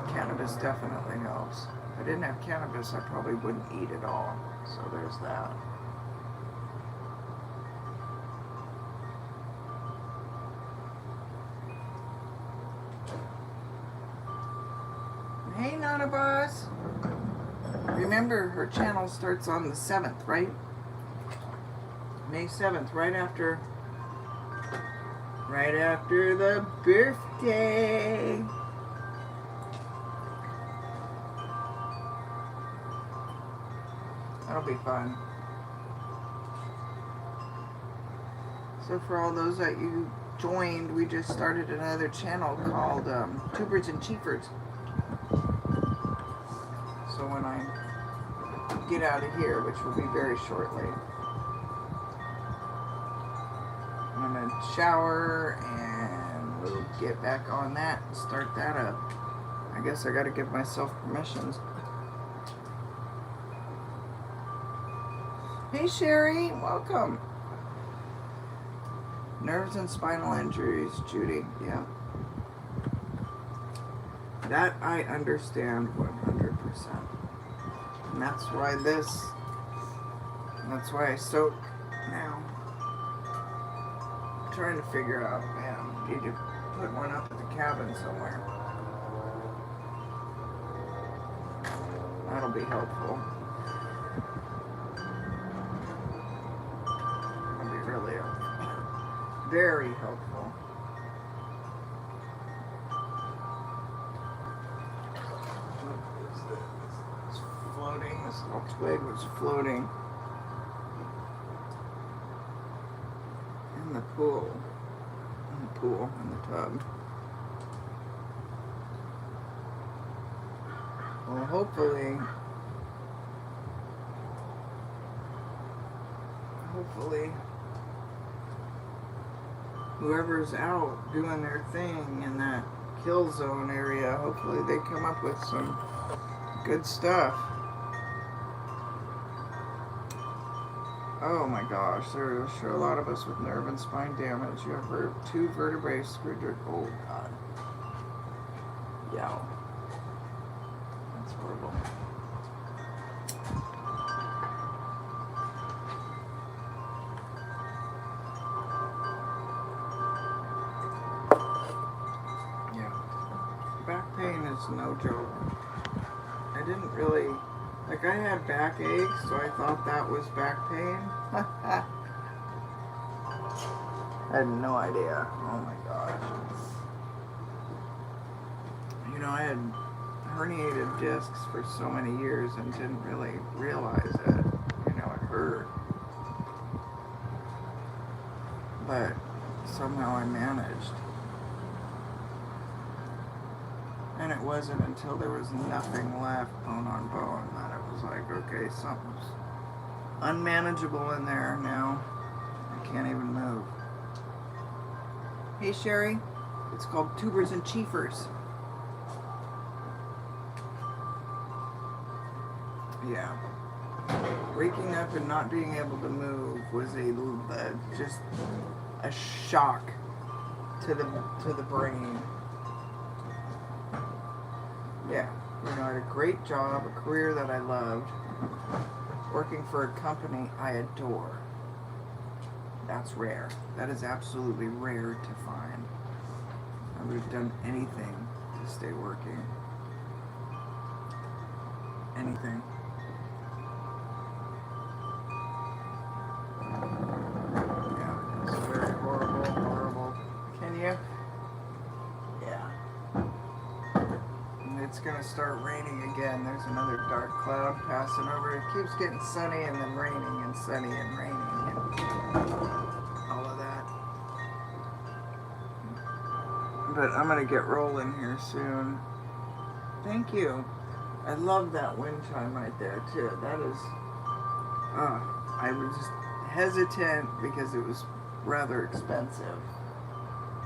Cannabis definitely helps. If I didn't have cannabis, I probably wouldn't eat at all. So there's that. Hey, Nana Boss. Remember, her channel starts on the 7th, right? May 7th, right after the birthday. That'll be fun. So for all those that you joined, we just started another channel called Tubers and Chiefers. So when I get out of here, which will be very shortly, I'm going to shower and we'll get back on that and start that up. I guess I got to give myself permissions. Hey Sherry, welcome. Nerves and spinal injuries, Judy, yeah. That I understand 100%. And that's why I soak now. I'm trying to figure out, man, need to put one up at the cabin somewhere. That'll be helpful. That'll be really helpful. Very helpful. This little twig was floating in the pool, in the tub. Well, hopefully, whoever's out doing their thing in that kill zone area, hopefully they come up with some good stuff. Oh my gosh, there's sure a lot of us with nerve and spine damage. You have 2 vertebrae screwed. Oh God. Yow. That's horrible. Yeah. Back pain is no joke. I didn't really... Like, I had backache, so I thought that was back pain. I had no idea. Oh my gosh. You know, I had herniated discs for so many years and didn't really realize it. You know, it hurt. But somehow I managed. And it wasn't until there was nothing left, bone on bone, that it was like, okay, something's unmanageable in there now. I can't even move. Hey, Sherry. It's called Tubers and Chiefers. Yeah. Waking up and not being able to move was just a shock to the brain. Yeah, you know, I had a great job, a career that I loved, working for a company I adore. That's rare. That is absolutely rare to find. I would have done anything to stay working. Anything. Yeah, it's very horrible. Can you? Yeah. And it's gonna start raining again. There's another dark cloud passing over. It keeps getting sunny and then raining and sunny and raining and all of that. But I'm gonna get rolling here soon. Thank you. I love that wind chime right there too. That is, I was just hesitant because it was rather expensive.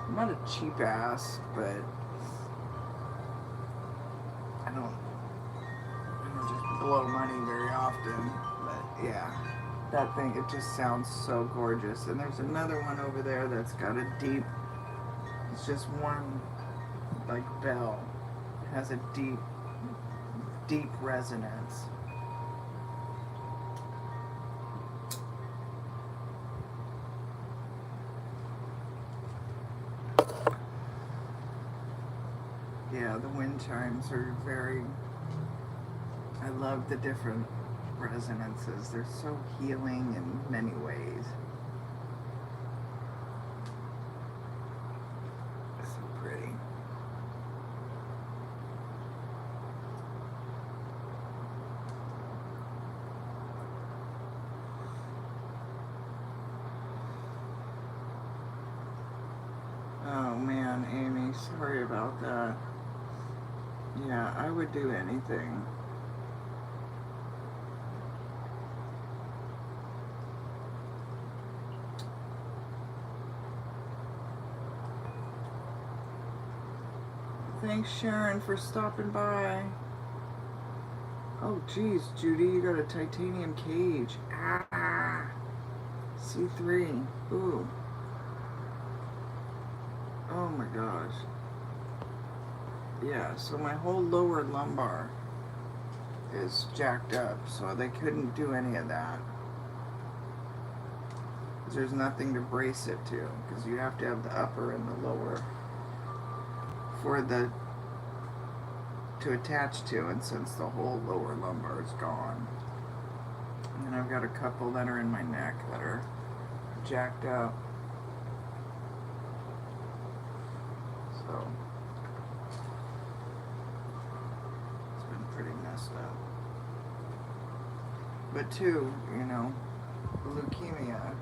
I'm not a cheap ass, but I don't just blow money very often. But yeah, that thing, it just sounds so gorgeous. And there's another one over there that's got a deep, it's just one like bell. It has a deep resonance. Yeah, the wind chimes are very, I love the different resonances. They're so healing in many ways. So pretty. Oh man, Amy, sorry about that. Yeah, I would do anything. Thanks, Sharon, for stopping by. Oh, geez, Judy, you got a titanium cage. Ah, C3. Ooh. Oh my gosh. Yeah, so my whole lower lumbar is jacked up, so they couldn't do any of that. There's nothing to brace it to, because you have to have the upper and the lower to attach to, and since the whole lower lumbar is gone. And then I've got a couple that are in my neck that are jacked up. So it's been pretty messed up. But too, you know, leukemia,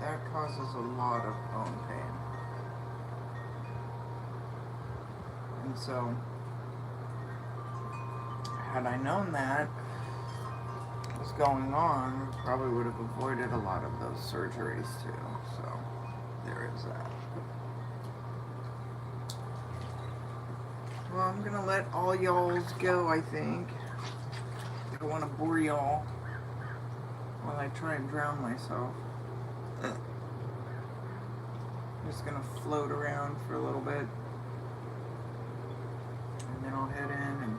that causes a lot of bone pain. And so, had I known that was going on, I probably would have avoided a lot of those surgeries too. So, there is that. Well, I'm gonna let all y'alls go, I think. I don't want to bore y'all while I try and drown myself. I'm just gonna float around for a little bit. And then I'll head in and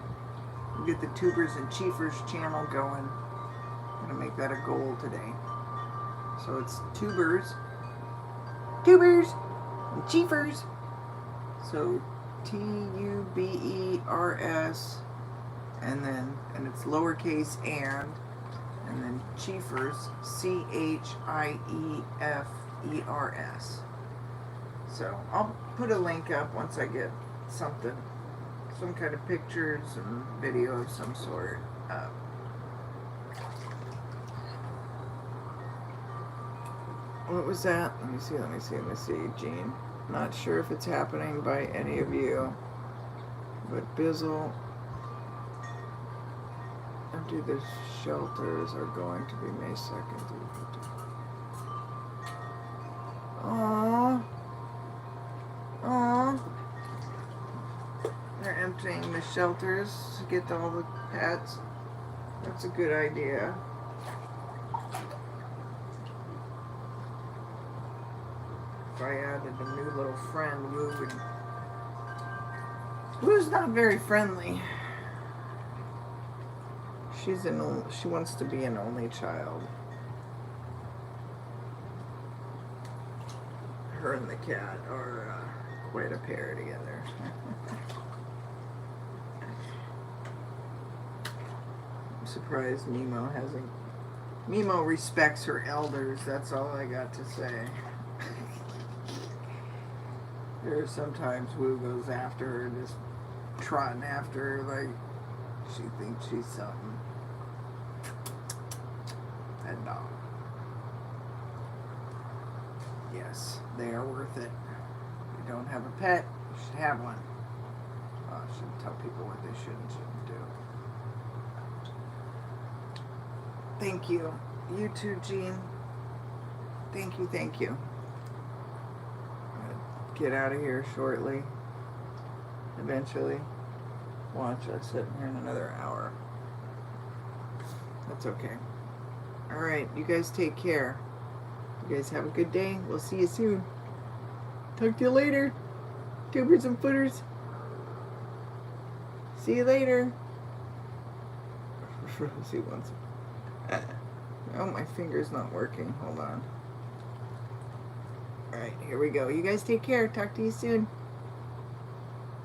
get the Tubers and Chiefers channel going. I'm gonna make that a goal today. So it's Tubers and Chiefers. So Tubers, and it's lowercase and then Chiefers, Chiefers. So I'll put a link up once I get something, some kind of pictures and video of some sort up. What was that? Let me see, Gene. Not sure if it's happening by any of you. But Bizzle, empty the shelters are going to be May 2nd through 15th. Aww. Aww. They're emptying the shelters to get all the pets. That's a good idea. If I added a new little friend, Woo would... Woo's not very friendly. She wants to be an only child. Her and the cat are quite a pair together. I'm surprised Mimo hasn't... Mimo respects her elders, that's all I got to say. There's sometimes Woo goes after her, just trotting after her like she thinks she's something. That dog. Yes, they are worth it. If you don't have a pet, you should have one. I shouldn't tell people what they should and shouldn't do. Thank you. You too, Jean. Thank you, thank you. I'm gonna get out of here shortly. Eventually. Watch us sitting here in another hour. That's okay. Alright, you guys take care. You guys have a good day. We'll see you soon. Talk to you later. Tubers and footers. See you later. See once. Oh, my finger's not working. Hold on. Alright, here we go. You guys take care. Talk to you soon.